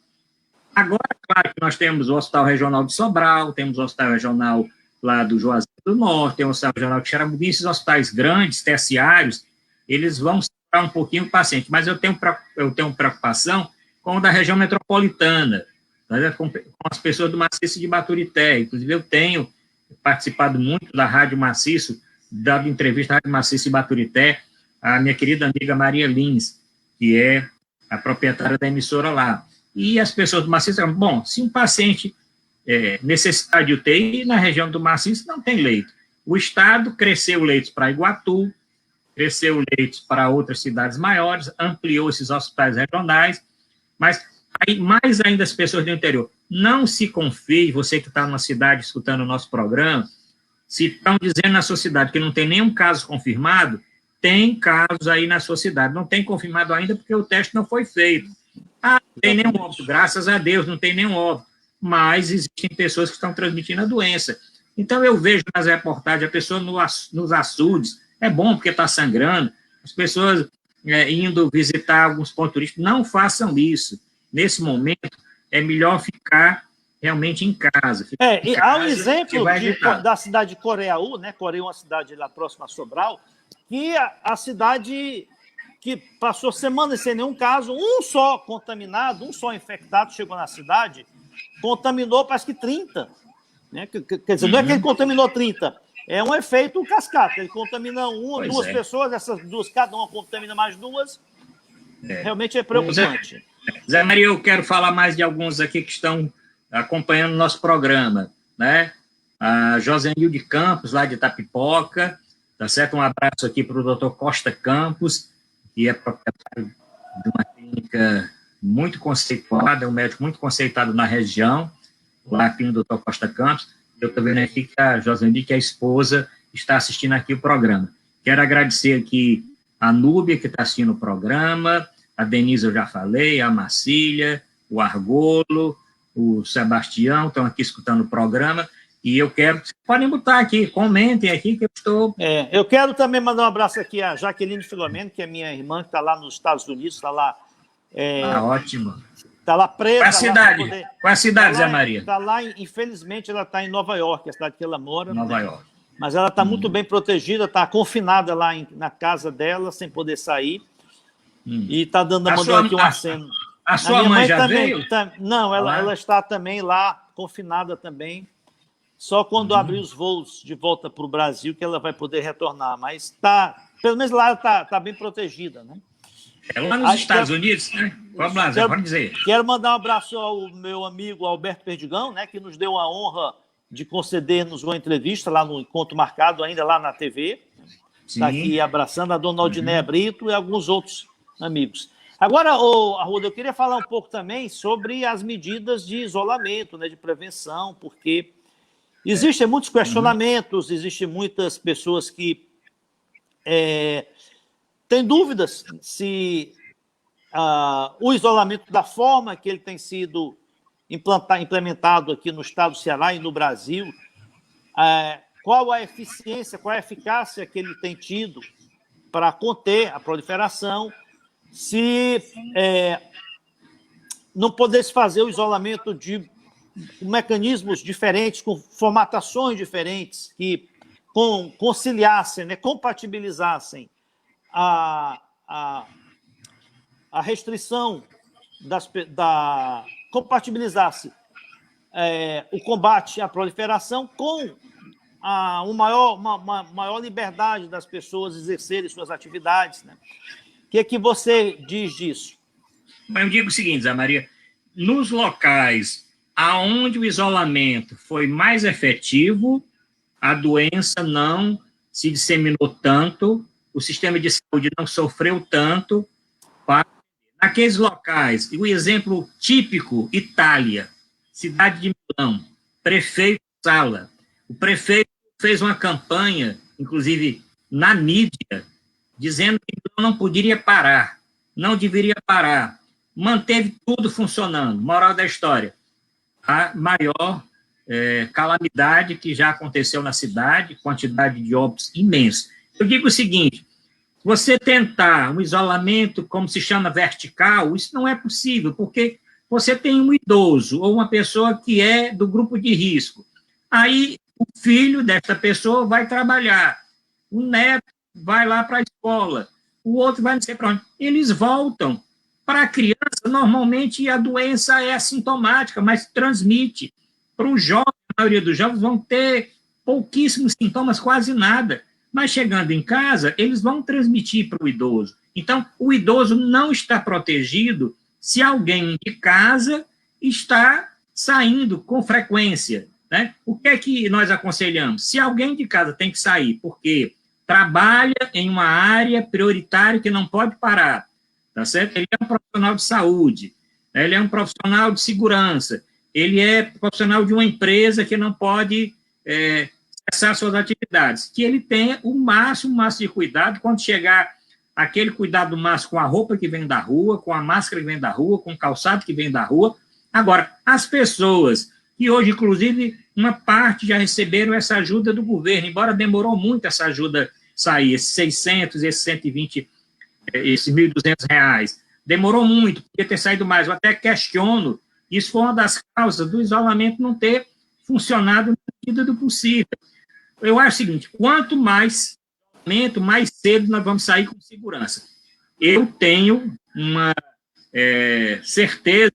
Agora, claro que nós temos o Hospital Regional de Sobral, temos o Hospital Regional lá do Juazeiro do Norte, temos o Hospital Regional de Xaramubi, esses hospitais grandes, terciários, eles vão segurar um pouquinho o paciente, mas eu tenho preocupação com o da região metropolitana, com as pessoas do Maciço de Baturité. Inclusive, eu tenho participado muito da Rádio Maciço, dado entrevista à Rádio Maciço de Baturité, a minha querida amiga Maria Lins, que é a proprietária da emissora lá. E as pessoas do Maciço falam, bom, se um paciente necessitar de UTI, na região do Maciço não tem leito. O Estado cresceu leitos para Iguatu, cresceu leitos para outras cidades maiores, ampliou esses hospitais regionais, mas aí, mais ainda as pessoas do interior, não se confie, você que está numa cidade escutando o nosso programa, se estão dizendo na sua cidade que não tem nenhum caso confirmado, tem casos aí na sua cidade, não tem confirmado ainda porque o teste não foi feito. Não tem nenhum óbito, graças a Deus, não tem nenhum óbito, mas existem pessoas que estão transmitindo a doença. Então, eu vejo nas reportagens a pessoa nos açudes, é bom porque está sangrando, as pessoas indo visitar alguns pontos turísticos, não façam isso. Nesse momento, é melhor ficar realmente em casa. E há um exemplo da cidade de Coreaú, né? Coreia é uma cidade lá próxima a Sobral, que a cidade que passou semanas sem nenhum caso, um só contaminado, um só infectado chegou na cidade, contaminou parece que 30. Né? Quer dizer, não é que ele contaminou 30, é um efeito cascata. Ele contamina uma, duas pessoas, essas duas, cada uma contamina mais duas. Realmente é preocupante. Zé Maria, eu quero falar mais de alguns aqui que estão acompanhando o nosso programa, né? A Josenilde Campos, lá de Itapipoca, tá certo? Um abraço aqui para o doutor Costa Campos, que é proprietário de uma clínica muito conceituada, é um médico muito conceituado na região, lá aqui no doutor Costa Campos. Eu estou vendo aqui que a Josenilde, que é a esposa, está assistindo aqui o programa. Quero agradecer aqui a Núbia, que está assistindo o programa, a Denise eu já falei, a Marcília, o Argolo, o Sebastião, estão aqui escutando o programa, e eu quero, vocês podem botar aqui, comentem aqui que eu estou... eu quero também mandar um abraço aqui a Jaqueline Filomeno, que é minha irmã, que está lá nos Estados Unidos, está lá... ótimo. Está lá presa. Qual a cidade, Zé Maria? Está lá, infelizmente, ela está em Nova York, a cidade que ela mora. Nova York. Mas ela está muito bem protegida, está confinada lá na casa dela, sem poder sair. E está mandando aqui um aceno. A sua mãe já também, veio? Não, ela está também lá, confinada também. Só quando abrir os voos de volta para o Brasil que ela vai poder retornar. Mas pelo menos lá ela está bem protegida, né? É lá nos Estados Unidos, né? Vamos lá, Zé, pode dizer. Quero mandar um abraço ao meu amigo Alberto Perdigão, né, que nos deu a honra de conceder-nos uma entrevista lá no Encontro Marcado, ainda lá na TV. Está aqui abraçando a dona Aldinéia Brito e alguns outros amigos. Agora, Arruda, eu queria falar um pouco também sobre as medidas de isolamento, né, de prevenção, porque existem muitos questionamentos, existem muitas pessoas que têm dúvidas se o isolamento da forma que ele tem sido implementado aqui no estado do Ceará e no Brasil, qual a eficiência, qual a eficácia que ele tem tido para conter a proliferação, se não pudesse fazer o isolamento de mecanismos diferentes, com formatações diferentes, que conciliassem, né, compatibilizassem a restrição compatibilizasse o combate à proliferação com uma maior liberdade das pessoas exercerem suas atividades, né? O que é que você diz disso? Eu digo o seguinte, Zé Maria, nos locais aonde o isolamento foi mais efetivo, a doença não se disseminou tanto, o sistema de saúde não sofreu tanto. Naqueles locais, o exemplo típico, Itália, cidade de Milão, prefeito Sala. O prefeito fez uma campanha, inclusive na mídia, dizendo que não poderia parar, não deveria parar. Manteve tudo funcionando. Moral da história, a maior calamidade que já aconteceu na cidade, quantidade de óbitos imensa. Eu digo o seguinte, você tentar um isolamento, como se chama vertical, isso não é possível, porque você tem um idoso ou uma pessoa que é do grupo de risco. Aí o filho dessa pessoa vai trabalhar, o neto vai lá para a escola, o outro vai não sei para onde. Eles voltam. Para a criança, normalmente a doença é assintomática, mas transmite. Para o jovem, a maioria dos jovens vão ter pouquíssimos sintomas, quase nada. Mas chegando em casa, eles vão transmitir para o idoso. Então, o idoso não está protegido se alguém de casa está saindo com frequência, né? O que é que nós aconselhamos? Se alguém de casa tem que sair porque trabalha em uma área prioritária que não pode parar, tá certo? Ele é um profissional de saúde, né? Ele é um profissional de segurança, ele é profissional de uma empresa que não pode cessar suas atividades, que ele tenha o máximo de cuidado quando chegar aquele cuidado máximo com a roupa que vem da rua, com a máscara que vem da rua, com o calçado que vem da rua. Agora, as pessoas que hoje, inclusive, uma parte já receberam essa ajuda do governo, embora demorou muito essa ajuda sair, esses 600, esses 120, esses R$ 1.200, demorou muito, podia ter saído mais. Eu até questiono Isso foi uma das causas do isolamento não ter funcionado na medida do possível. Eu acho o seguinte, quanto mais isolamento, mais cedo nós vamos sair com segurança. Eu tenho uma certeza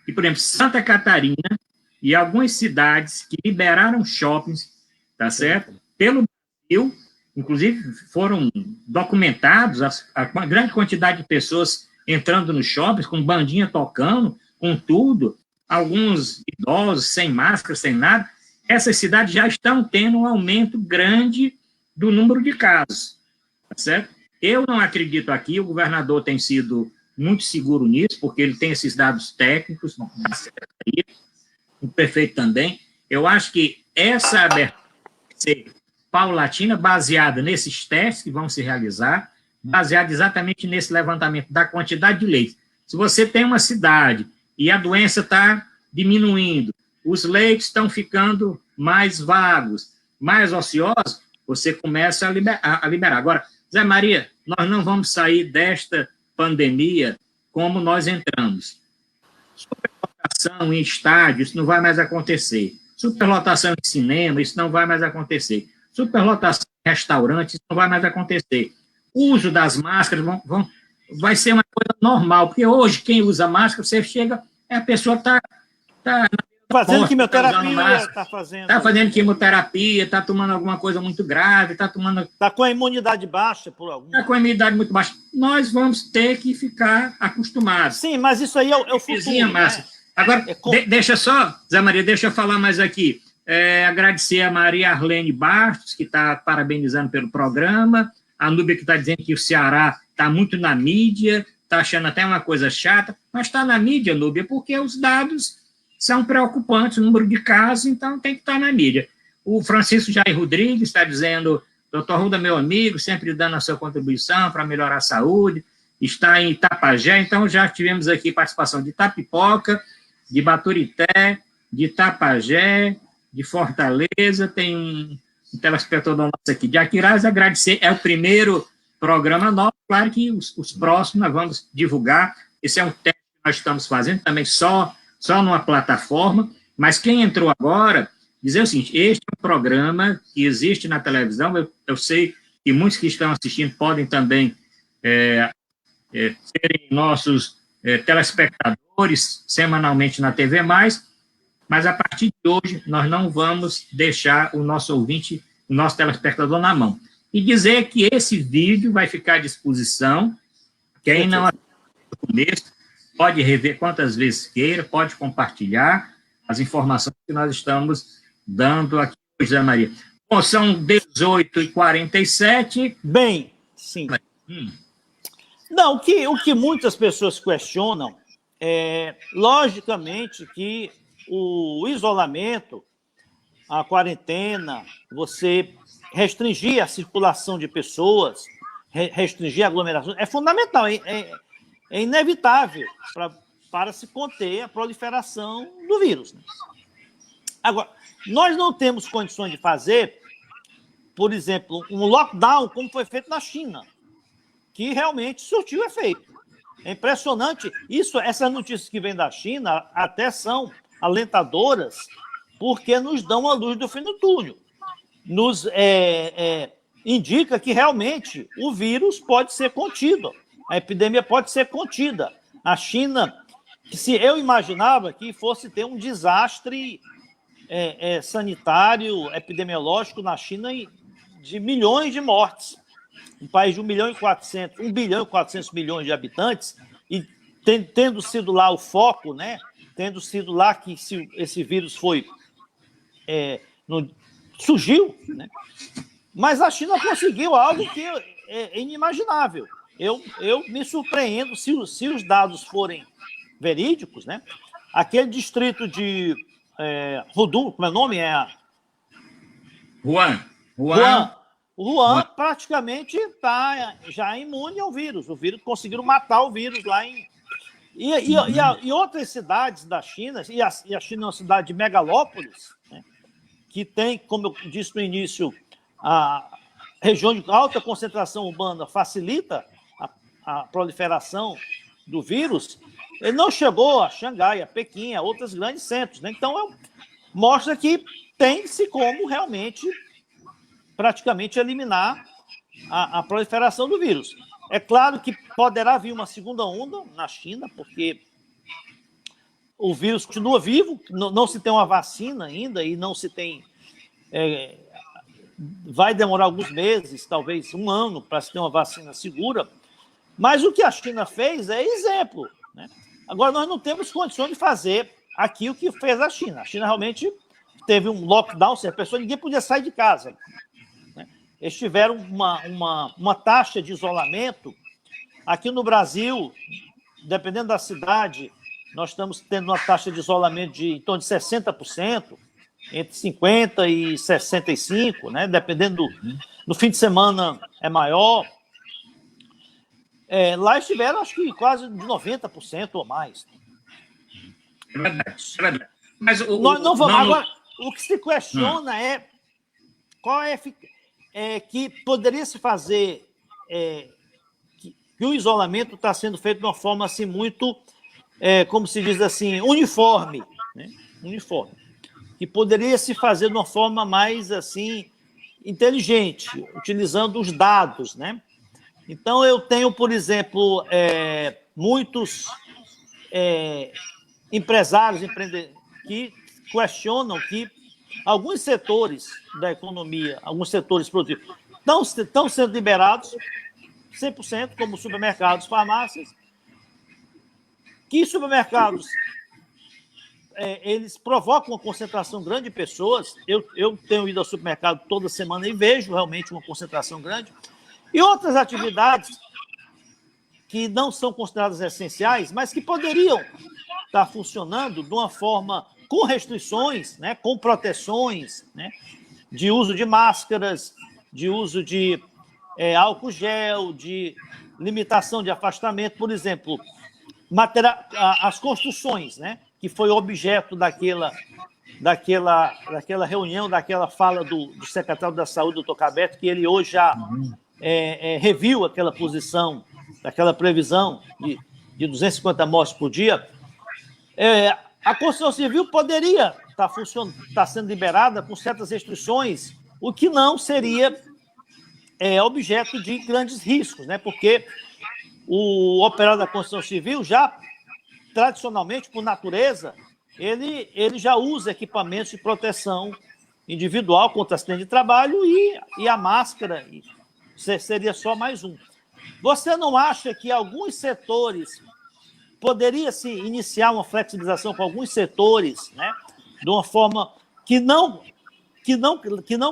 que, por exemplo, Santa Catarina e algumas cidades que liberaram shoppings, tá certo? Pelo Brasil, inclusive foram documentados a grande quantidade de pessoas entrando nos shoppings, com bandinha tocando, com tudo, alguns idosos sem máscara, sem nada. Essas cidades já estão tendo um aumento grande do número de casos, tá certo? Eu não acredito aqui, o governador tem sido muito seguro nisso, porque ele tem esses dados técnicos, o prefeito também. Eu acho que essa abertura vai ser paulatina, baseada nesses testes que vão se realizar, baseada exatamente nesse levantamento da quantidade de leitos. Se você tem uma cidade e a doença está diminuindo, os leitos estão ficando mais vagos, mais ociosos, você começa a liberar. Agora, Zé Maria, nós não vamos sair desta pandemia como nós entramos. Superlotação em estádios, isso não vai mais acontecer. Superlotação em cinema, isso não vai mais acontecer. Superlotação em restaurantes, isso não vai mais acontecer. O uso das máscaras vai ser uma coisa normal, porque hoje quem usa máscara, você chega, a pessoa está fazendo quimioterapia, está fazendo quimioterapia, está tomando alguma coisa muito grave, está com a imunidade baixa por algum. Está com a imunidade muito baixa. Nós vamos ter que ficar acostumados. Sim, mas isso aí é o futuro. Né? Agora, deixa só, Zé Maria, deixa eu falar mais aqui. Agradecer a Maria Arlene Bastos, que está parabenizando pelo programa, a Núbia que está dizendo que o Ceará está muito na mídia, está achando até uma coisa chata, mas está na mídia, Núbia, porque os dados são preocupantes, o número de casos, então tem que estar na mídia. O Francisco Jair Rodrigues está dizendo, doutor Ruda, meu amigo, sempre dando a sua contribuição para melhorar a saúde, está em Itapajé, então já tivemos aqui participação de Itapipoca, de Baturité, de Itapajé, de Fortaleza, tem um telespectador nosso aqui de Aquiraz, agradecer, é o primeiro programa nosso, claro que os próximos nós vamos divulgar, esse é um teste que nós estamos fazendo também só numa plataforma, mas quem entrou agora, dizer o seguinte, este é um programa que existe na televisão, eu sei que muitos que estão assistindo podem também serem nossos telespectadores semanalmente na TV+, mas a partir de hoje nós não vamos deixar o nosso ouvinte, o nosso telespectador na mão. E dizer que esse vídeo vai ficar à disposição, quem não assistiu no começo, pode rever quantas vezes queira, pode compartilhar as informações que nós estamos dando aqui hoje, Zé Maria. Bom, são 18h47. Bem, sim. Não, o que muitas pessoas questionam é, logicamente, que o isolamento, a quarentena, você restringir a circulação de pessoas, restringir a aglomeração, é fundamental, é inevitável para se conter a proliferação do vírus. Né? Agora, nós não temos condições de fazer, por exemplo, um lockdown como foi feito na China, que realmente surtiu efeito. É impressionante. Essas notícias que vêm da China até são alentadoras, porque nos dão a luz do fim do túnel. Nos indica que realmente o vírus pode ser contido, a epidemia pode ser contida. A China, se eu imaginava que fosse ter um desastre sanitário, epidemiológico na China de milhões de mortes. Um país de 1 bilhão e 400 milhões de habitantes, e tendo sido lá o foco, né? Tendo sido lá que esse vírus surgiu, né? Mas a China conseguiu algo que é inimaginável. Eu me surpreendo se os dados forem verídicos, né? Aquele distrito de Rudum, como é o nome? Wuhan praticamente está já imune ao vírus. O vírus conseguiram matar o vírus lá e outras cidades da China, e a China é uma cidade de megalópolis, né, que tem, como eu disse no início, a região de alta concentração urbana facilita a proliferação do vírus, ele não chegou a Xangai, a Pequim, a outros grandes centros, né? Então, mostra que tem-se como realmente praticamente eliminar a proliferação do vírus. É claro que poderá vir uma segunda onda na China, porque o vírus continua vivo, não se tem uma vacina ainda e não se tem... vai demorar alguns meses, talvez um ano, para se ter uma vacina segura, mas o que a China fez é exemplo, né? Agora, nós não temos condições de fazer aqui o que fez a China. A China realmente teve um lockdown, ninguém podia sair de casa, né? Eles tiveram uma taxa de isolamento. Aqui no Brasil, dependendo da cidade, nós estamos tendo uma taxa de isolamento de em torno de 60%, entre 50% e 65%, né? Dependendo no fim de semana é maior. Lá estiveram, acho que quase de 90% ou mais. É verdade. Mas nós não vamos. Agora, o que se questiona é qual que poderia se fazer, que o isolamento está sendo feito de uma forma assim muito, como se diz assim, uniforme, né? Uniforme. Que poderia se fazer de uma forma mais assim inteligente, utilizando os dados, né? Então, eu tenho, por exemplo, muitos empresários, que questionam que alguns setores da economia, alguns setores produtivos, estão sendo liberados 100%, como supermercados, farmácias, que supermercados eles provocam uma concentração grande de pessoas. Eu tenho ido ao supermercado toda semana e vejo realmente uma concentração grande. E outras atividades que não são consideradas essenciais, mas que poderiam estar funcionando de uma forma com restrições, né, com proteções, né, de uso de máscaras, de uso de álcool gel, de limitação de afastamento, por exemplo, as construções, né, que foi objeto daquela reunião, daquela fala do secretário da Saúde, doutor Cabeto, que ele hoje já reviu aquela posição, daquela previsão de 250 mortes por dia. A construção civil poderia estar sendo liberada com certas restrições, o que não seria objeto de grandes riscos, né? Porque o operador da construção civil já, tradicionalmente, por natureza, ele já usa equipamentos de proteção individual contra acidente de trabalho e a máscara seria só mais um. Você não acha que alguns setores poderia-se iniciar uma flexibilização com alguns setores, né, de uma forma que não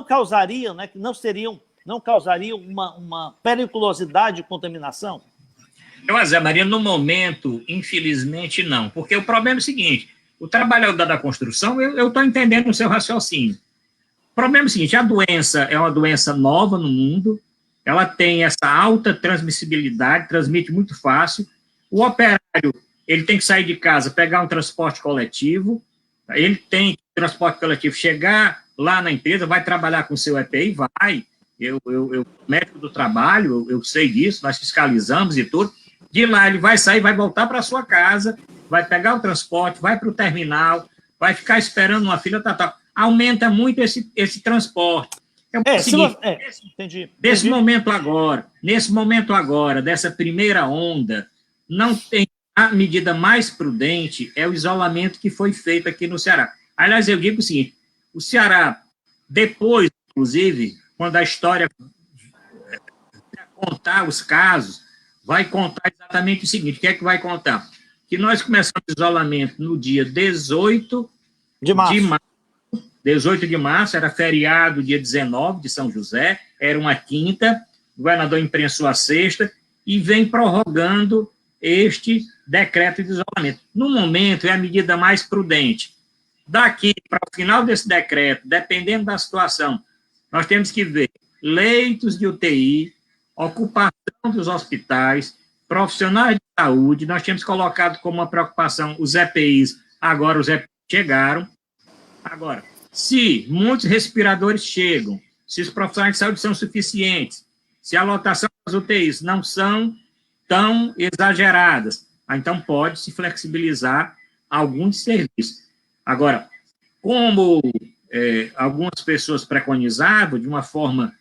causaria, né, que não causaria uma periculosidade de contaminação? Zé Maria, no momento, infelizmente, não. Porque o problema é o seguinte, o trabalhador da construção, eu estou entendendo o seu raciocínio. O problema é o seguinte, a doença é uma doença nova no mundo, ela tem essa alta transmissibilidade, transmite muito fácil. O operário, ele tem que sair de casa, pegar um transporte coletivo, ele tem transporte coletivo, chegar lá na empresa, vai trabalhar com o seu EPI, vai, eu médico do trabalho, eu sei disso, nós fiscalizamos e tudo. De lá ele vai sair, vai voltar para a sua casa, vai pegar o transporte, vai para o terminal, vai ficar esperando uma fila, aumenta muito esse transporte. Entendi. Nesse momento agora, dessa primeira onda, não tem a medida mais prudente, é o isolamento que foi feito aqui no Ceará. Aliás, eu digo o seguinte, o Ceará, depois, inclusive, quando a história contar os casos, vai contar exatamente o seguinte, o que é que vai contar? Que nós começamos o isolamento no dia 18 de março. 18 de março, era feriado, dia 19 de São José, era uma quinta, o governador imprensou a sexta e vem prorrogando este decreto de isolamento. No momento, é a medida mais prudente. Daqui para o final desse decreto, dependendo da situação, nós temos que ver leitos de UTI, ocupação dos hospitais, profissionais de saúde, nós temos colocado como uma preocupação os EPIs, agora os EPIs chegaram. Agora, se muitos respiradores chegam, se os profissionais de saúde são suficientes, se a lotação das UTIs não são tão exageradas, então pode-se flexibilizar alguns serviços. Agora, como algumas pessoas preconizavam, de uma forma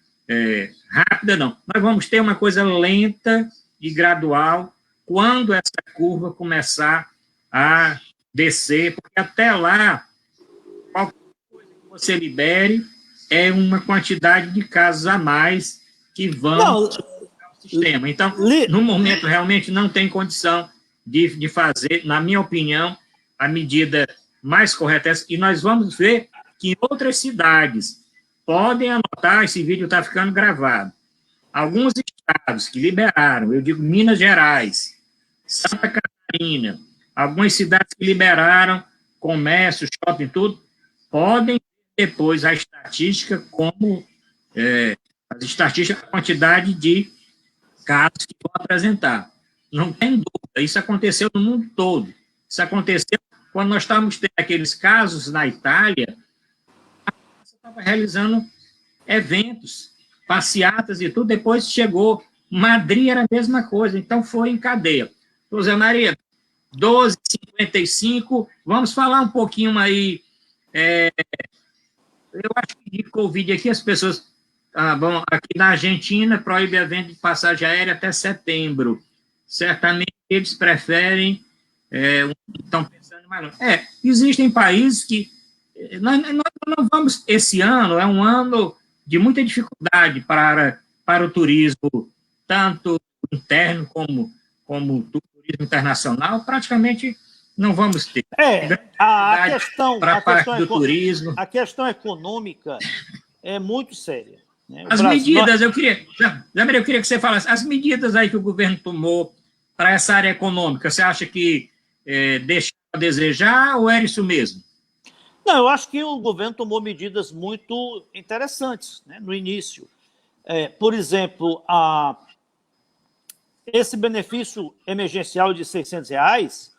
rápida, não. Nós vamos ter uma coisa lenta e gradual quando essa curva começar a descer, porque até lá, qualquer coisa que você libere é uma quantidade de casos a mais que vão ao sistema. Então, no momento, realmente não tem condição de fazer, na minha opinião, a medida mais correta é essa. E nós vamos ver que em outras cidades, podem anotar, esse vídeo está ficando gravado, alguns estados que liberaram, eu digo Minas Gerais, Santa Catarina, algumas cidades que liberaram comércio, shopping, tudo, podem depois a estatística como as estatísticas, a quantidade de casos que vão apresentar. Não tem dúvida, isso aconteceu no mundo todo. Isso aconteceu quando nós estávamos tendo aqueles casos na Itália, a França estava realizando eventos, passeatas e tudo, depois chegou Madrid, era a mesma coisa, então foi em cadeia. José Maria, 12h55, vamos falar um pouquinho aí, eu acho que de Covid aqui, as pessoas, bom, aqui na Argentina, proíbe a venda de passagem aérea até setembro, certamente eles preferem, estão pensando mais longe. Existem países que, nós não vamos, esse ano é um ano de muita dificuldade para o turismo, tanto interno como turismo internacional, praticamente não vamos ter. A questão do turismo. A questão econômica é muito séria. Né? As medidas, eu queria que você falasse, as medidas aí que o governo tomou para essa área econômica, você acha que deixou a desejar ou era isso mesmo? Não, eu acho que o governo tomou medidas muito interessantes, né, no início. Por exemplo, esse benefício emergencial de R$600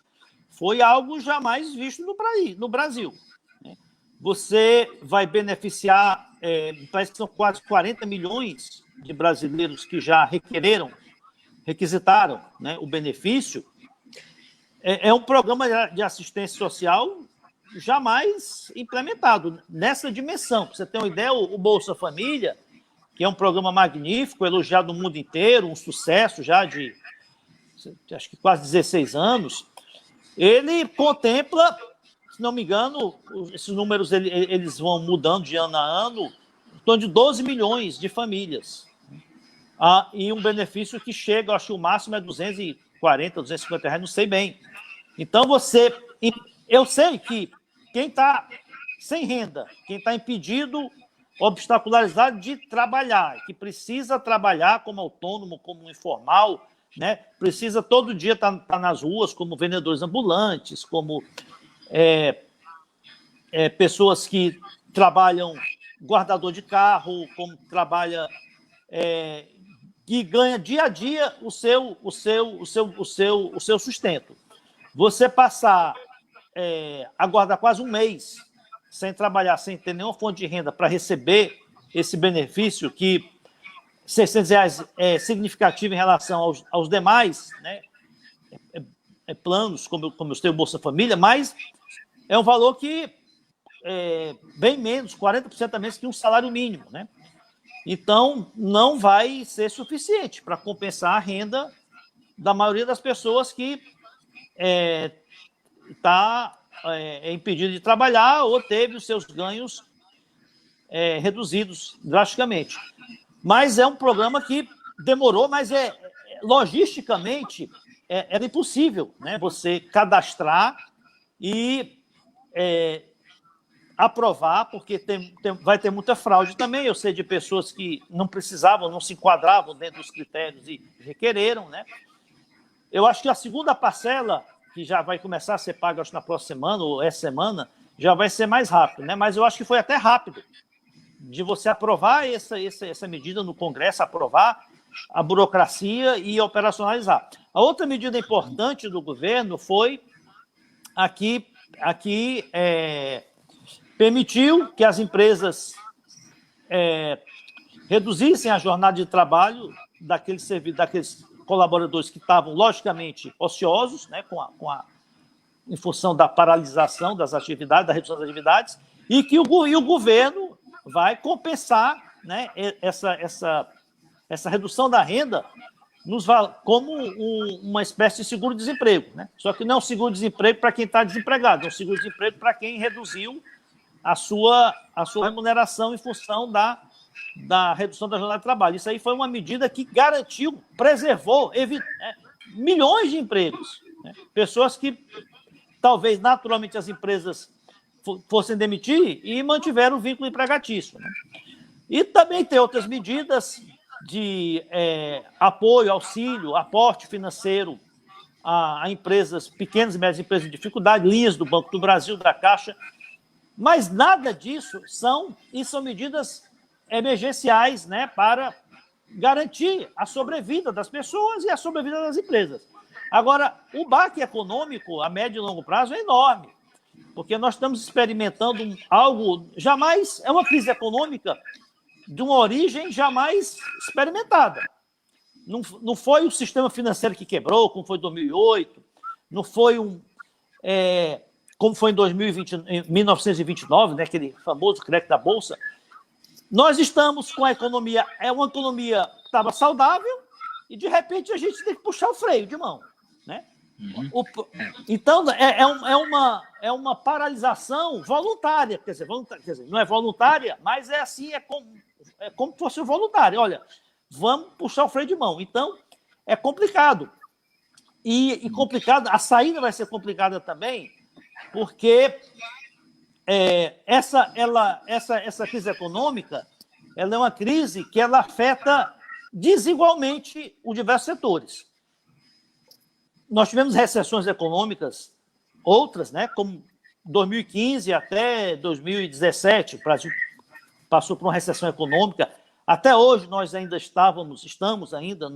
foi algo jamais visto no Brasil. Né? Você vai beneficiar, parece que são quase 40 milhões de brasileiros que já requisitaram, né, o benefício. É um programa de assistência social jamais implementado nessa dimensão. Para você ter uma ideia, o Bolsa Família, que é um programa magnífico, elogiado no mundo inteiro, um sucesso já de, acho que quase 16 anos, ele contempla, se não me engano, esses números eles vão mudando de ano a ano, em torno de 12 milhões de famílias. E um benefício que chega, acho que o máximo é R$240, R$250, não sei bem. Então, eu sei que quem está sem renda, quem está impedido, obstacularizado de trabalhar, que precisa trabalhar como autônomo, como informal, né? Precisa todo dia estar nas ruas como vendedores ambulantes, como pessoas que trabalham guardador de carro, como trabalha que ganha dia a dia o seu sustento. Você passar aguardar quase um mês sem trabalhar, sem ter nenhuma fonte de renda para receber esse benefício, que R$600 é significativo em relação aos demais, né, planos, como eu tenho o Bolsa Família, mas é um valor que é bem menos, 40% a menos que um salário mínimo. Né? Então, não vai ser suficiente para compensar a renda da maioria das pessoas que está impedido de trabalhar ou teve os seus ganhos reduzidos drasticamente. Mas é um programa que demorou, mas logisticamente era impossível, né, você cadastrar e aprovar, porque vai ter muita fraude também. Eu sei de pessoas que não precisavam, não se enquadravam dentro dos critérios e requereram. Né? Eu acho que a segunda parcela, que já vai começar a ser paga, acho, na próxima semana ou essa semana, já vai ser mais rápido, né? Mas eu acho que foi até rápido de você aprovar essa medida no Congresso, aprovar a burocracia e operacionalizar. A outra medida importante do governo foi aqui permitiu que as empresas reduzissem a jornada de trabalho daqueles colaboradores que estavam, logicamente, ociosos, né, em função da paralisação das atividades, da redução das atividades, e que o governo vai compensar, né, essa redução da renda como uma espécie de seguro-desemprego. Né? Só que não é um seguro-desemprego para quem está desempregado, é um seguro-desemprego para quem reduziu a sua remuneração em função da redução da jornada de trabalho. Isso aí foi uma medida que garantiu, preservou, milhões de empregos. Né? Pessoas que, talvez, naturalmente, as empresas fossem demitir e mantiveram o vínculo empregatício. Né? E também tem outras medidas de apoio, auxílio, aporte financeiro a empresas, pequenas e médias empresas em dificuldade, linhas do Banco do Brasil, da Caixa, mas nada disso são medidas emergenciais, né, para garantir a sobrevida das pessoas e a sobrevida das empresas. Agora, o baque econômico a médio e longo prazo é enorme, porque nós estamos experimentando algo jamais... É uma crise econômica de uma origem jamais experimentada. Não foi o sistema financeiro que quebrou, como foi em 2008, não foi como foi em 1929, né, aquele famoso crédito da Bolsa. Nós estamos com a economia, uma economia que estava saudável, e, de repente, a gente tem que puxar o freio de mão. Né? Então, é uma paralisação voluntária, quer dizer, não é voluntária, mas é assim, é como se fosse voluntário. Olha, vamos puxar o freio de mão. Então, é complicado. E complicado, a saída vai ser complicada também, porque essa crise econômica, ela é uma crise que ela afeta desigualmente os diversos setores. Nós tivemos recessões econômicas, outras, né, como 2015 até 2017, o Brasil passou por uma recessão econômica. Até hoje nós ainda estamos ainda,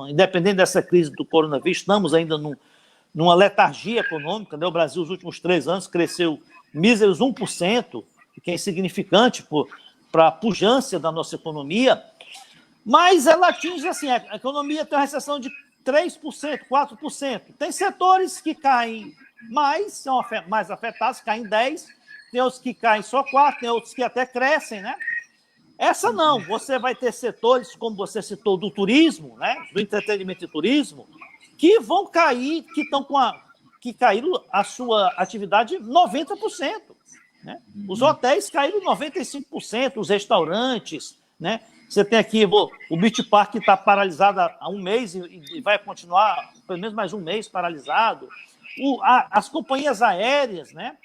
independente dessa crise do coronavírus, estamos ainda numa letargia econômica. Né? O Brasil, nos últimos 3 anos, cresceu míseros 1%, que é insignificante para a pujança da nossa economia, mas ela atinge, assim, a economia tem uma recessão de 3%, 4%. Tem setores que caem mais, são mais afetados, caem 10%, tem outros que caem só 4%, tem outros que até crescem, né? Essa não, você vai ter setores, como você citou, do turismo, né? Do entretenimento e turismo, que vão cair, que caíram a sua atividade 90%. Né? Os hotéis caíram 95%, os restaurantes, né? Você tem aqui o Beach Park, que está paralisado há 1 mês e vai continuar pelo menos mais 1 mês paralisado. As companhias aéreas, né?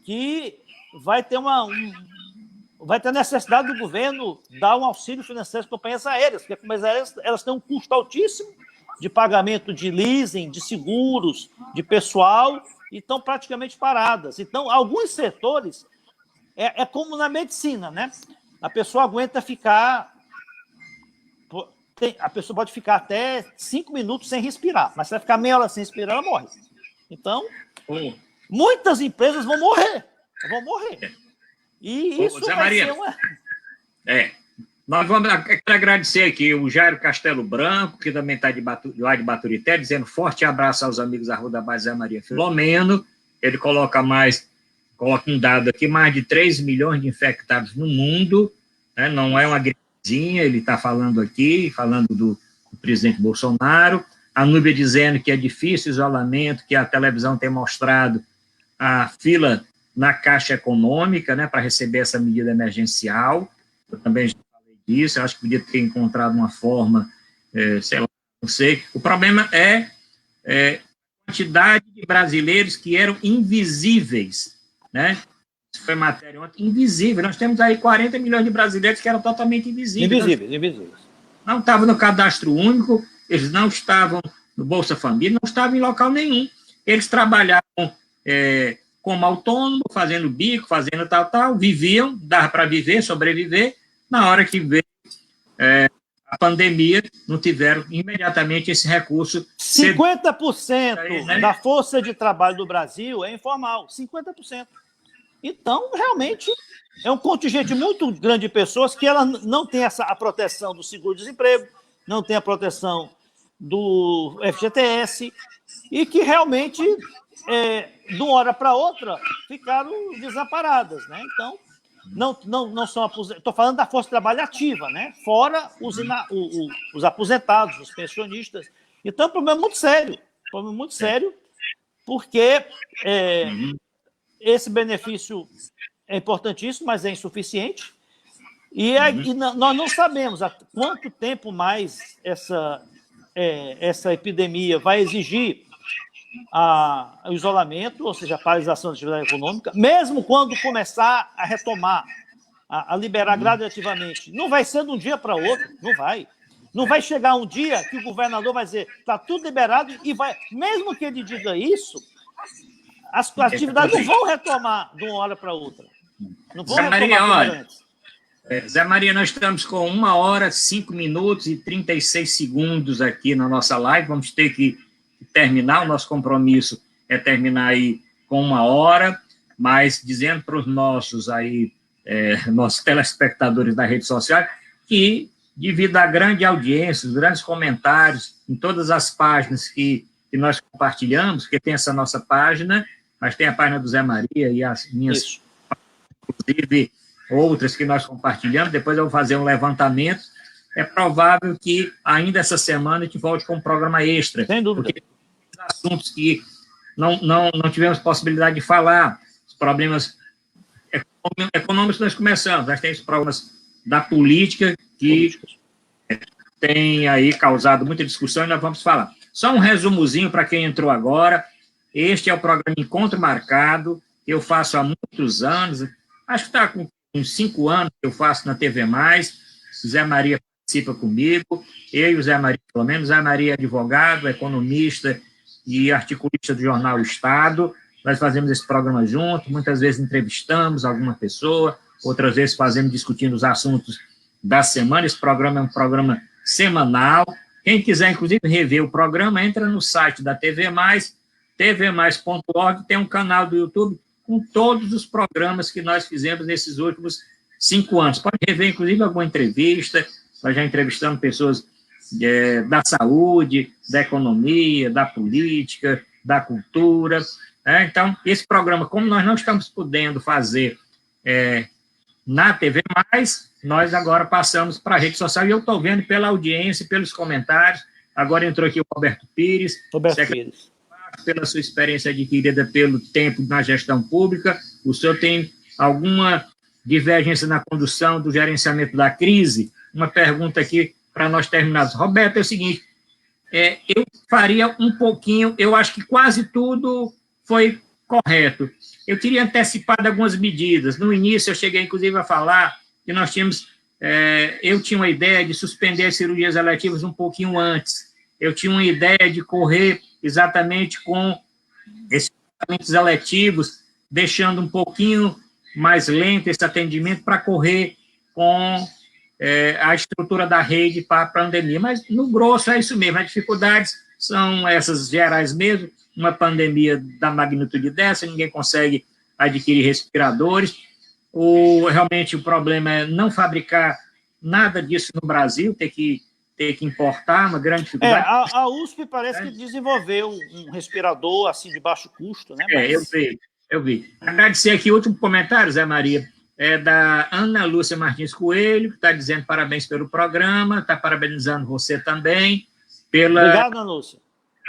Que vai ter a necessidade do governo dar um auxílio financeiro às companhias aéreas, porque as companhias aéreas elas têm um custo altíssimo de pagamento de leasing, de seguros, de pessoal, e estão praticamente paradas. Então, alguns setores, é como na medicina, né? A pessoa aguenta ficar... A pessoa pode ficar até 5 minutos sem respirar, mas se ela ficar meia hora sem respirar, ela morre. Então, muitas empresas vão morrer. E isso Zé vai Maria, ser uma... Nós vamos agradecer aqui o Jairo Castelo Branco, que também está lá de Baturité, dizendo forte abraço aos amigos da Rua da Base Zé Maria Filomeno. Ele coloca um dado aqui, mais de 3 milhões de infectados no mundo, né? Não é uma gripezinha, ele está falando do presidente Bolsonaro. A Núbia dizendo que é difícil o isolamento, que a televisão tem mostrado a fila na Caixa Econômica, né, para receber essa medida emergencial. Eu também já falei disso, eu acho que podia ter encontrado uma forma, sei lá, não sei. O problema é a quantidade de brasileiros que eram invisíveis, né? Isso foi matéria ontem, invisível. Nós temos aí 40 milhões de brasileiros que eram totalmente invisíveis. Invisíveis. Não estavam no cadastro único, eles não estavam no Bolsa Família, não estavam em local nenhum. Eles trabalhavam como autônomo, fazendo bico, fazendo tal, viviam, dava para viver, sobreviver. Na hora que veio a pandemia, não tiveram imediatamente esse recurso. 50% da força de trabalho do Brasil é informal, 50%. Então, realmente, é um contingente muito grande de pessoas que ela não tem a proteção do seguro-desemprego, não tem a proteção do FGTS, e que realmente, de uma hora para outra, ficaram desamparadas, né? Então, não são aposentados. Estou falando da força de trabalho ativa, né? Fora os aposentados, os pensionistas. Então, é um problema muito sério, porque esse benefício é importantíssimo, mas é insuficiente. E nós não sabemos há quanto tempo mais essa epidemia vai exigir o isolamento, ou seja, a paralisação da atividade econômica, mesmo quando começar a retomar, a liberar gradativamente. Não vai ser de um dia para outro, não vai. Não vai chegar um dia que o governador vai dizer está tudo liberado e vai. Mesmo que ele diga isso, as atividades não vão retomar de uma hora para outra. Não vão retomar antes. Zé Maria, nós estamos com 1 hora, 5 minutos e 36 segundos aqui na nossa live. Vamos ter que terminar. O nosso compromisso é terminar aí com 1 hora, mas dizendo para os nossos telespectadores da rede social que, devido à grande audiência, os grandes comentários em todas as páginas que nós compartilhamos, porque tem essa nossa página, mas tem a página do Zé Maria e as minhas, inclusive outras que nós compartilhamos, depois eu vou fazer um levantamento. É provável que ainda essa semana a gente volte com um programa extra. Sem dúvida. Porque assuntos que não tivemos possibilidade de falar, os problemas econômicos nós começamos, nós temos problemas da política que tem aí causado muita discussão e nós vamos falar. Só um resumozinho para quem entrou agora. Este é o programa Encontro Marcado, que eu faço há muitos anos, acho que está com uns 5 anos que eu faço na TV+, o Zé Maria participa comigo, eu e o Zé Maria, pelo menos, Zé Maria é advogado, economista e articulista do jornal O Estado. Nós fazemos esse programa junto, muitas vezes entrevistamos alguma pessoa, outras vezes fazemos discutindo os assuntos da semana. Esse programa é um programa semanal. Quem quiser, inclusive, rever o programa, entra no site da TV+, tvmais.org, tem um canal do YouTube com todos os programas que nós fizemos nesses últimos 5 anos. Pode rever, inclusive, alguma entrevista. Nós já entrevistamos pessoas da saúde, da economia, da política, da cultura. Então, esse programa, como nós não estamos podendo fazer na TV+, nós agora passamos para a rede social, e eu estou vendo pela audiência, pelos comentários. Agora entrou aqui o Roberto Pires. Pela sua experiência adquirida pelo tempo na gestão pública, o senhor tem alguma divergência na condução do gerenciamento da crise? Uma pergunta aqui para nós terminarmos. Roberto, é o seguinte, eu faria um pouquinho, eu acho que quase tudo foi correto. Eu teria antecipado algumas medidas. No início, eu cheguei, inclusive, a falar que nós tínhamos, eu tinha uma ideia de suspender as cirurgias eletivas um pouquinho antes. Eu tinha uma ideia de correr exatamente com esses tratamentos eletivos, deixando um pouquinho mais lento esse atendimento para correr com a estrutura da rede para a pandemia. Mas, no grosso, é isso mesmo. As dificuldades são essas gerais mesmo. Uma pandemia da magnitude dessa, ninguém consegue adquirir respiradores. Realmente, o problema é não fabricar nada disso no Brasil, ter que importar, uma grande dificuldade. A USP parece que desenvolveu um respirador assim de baixo custo, né? Eu vi. Agradecer aqui o último comentário, Zé Maria, da Ana Lúcia Martins Coelho, que está dizendo parabéns pelo programa, está parabenizando você também Obrigado, Ana Lúcia.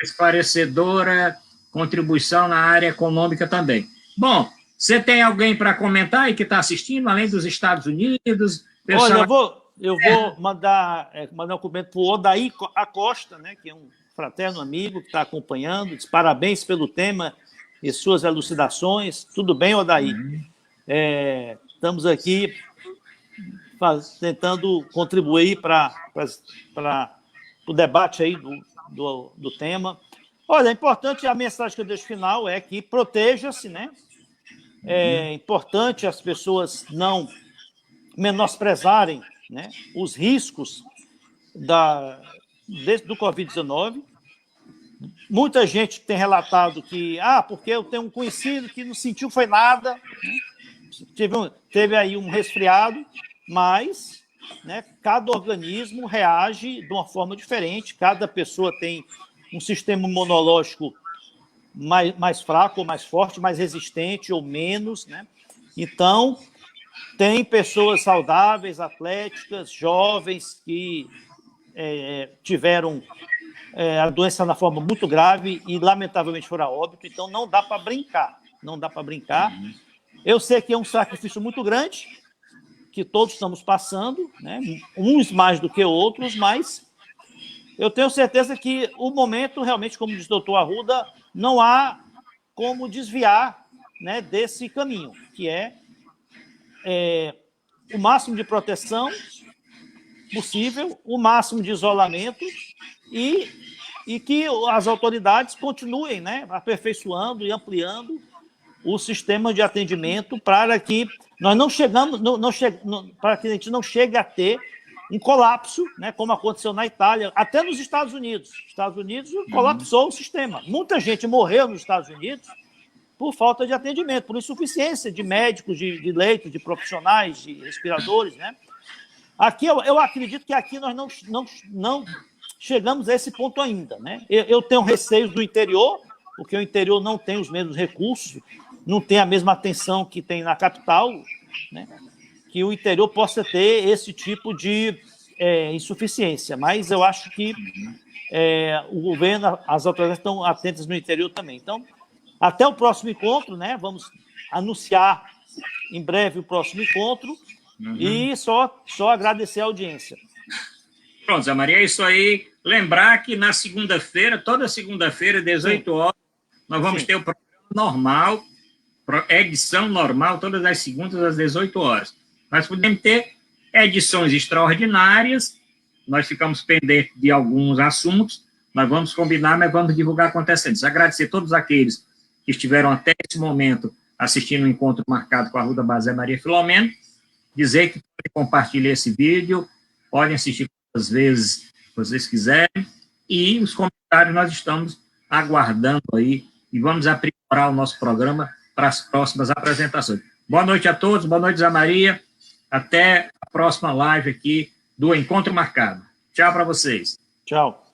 Esclarecedora contribuição na área econômica também. Bom, você tem alguém para comentar aí que está assistindo, além dos Estados Unidos? Olha, eu vou mandar um cumprimento para o Odaí Acosta, né, que é um fraterno amigo que está acompanhando. Diz parabéns pelo tema e suas elucidações. Tudo bem, Odaí? Estamos aqui tentando contribuir para o debate aí do tema. Olha, é importante, a mensagem que eu deixo final é que proteja-se, né? É importante as pessoas não menosprezarem, né, os riscos do Covid-19. Muita gente tem relatado que, porque eu tenho um conhecido que não sentiu foi nada, né? Teve aí um resfriado, mas né, cada organismo reage de uma forma diferente, cada pessoa tem um sistema imunológico mais fraco ou mais forte, mais resistente ou menos, né? Então, tem pessoas saudáveis, atléticas, jovens que tiveram a doença na forma muito grave e, lamentavelmente, foram a óbito. Então, não dá para brincar. Não dá para brincar. Eu sei que é um sacrifício muito grande, que todos estamos passando, né? Uns mais do que outros, mas eu tenho certeza que o momento, realmente, como diz o doutor Arruda, não há como desviar, né, desse caminho, que é o máximo de proteção possível, o máximo de isolamento e que as autoridades continuem, né, aperfeiçoando e ampliando o sistema de atendimento para que nós para que a gente não chegue a ter um colapso, né, como aconteceu na Itália, até nos Estados Unidos. Os Estados Unidos colapsou o sistema. Muita gente morreu nos Estados Unidos por falta de atendimento, por insuficiência de médicos, de leitos, de profissionais, de respiradores, né? Aqui, eu acredito que aqui nós não chegamos a esse ponto ainda, né? Eu tenho receios do interior, porque o interior não tem os mesmos recursos, não tem a mesma atenção que tem na capital, né? Que o interior possa ter esse tipo de insuficiência. Mas eu acho que o governo, as autoridades estão atentas no interior também. Então, até o próximo encontro, né? Vamos anunciar em breve o próximo encontro e só agradecer a audiência. Pronto, Zé Maria, é isso aí. Lembrar que na segunda-feira, toda segunda-feira, 18 horas, nós vamos ter o programa normal, edição normal, todas as segundas às 18 horas. Nós podemos ter edições extraordinárias, nós ficamos pendentes de alguns assuntos, nós vamos combinar, mas vamos divulgar acontecendo. Agradecer a todos aqueles que estiveram até esse momento assistindo o encontro marcado com a Arruda Bazé Maria Filomeno, dizer que podem compartilhar esse vídeo, podem assistir quantas vezes vocês quiserem, e os comentários nós estamos aguardando aí, e vamos aprimorar o nosso programa para as próximas apresentações. Boa noite a todos, boa noite, Zé Maria, até a próxima live aqui do Encontro Marcado. Tchau para vocês. Tchau.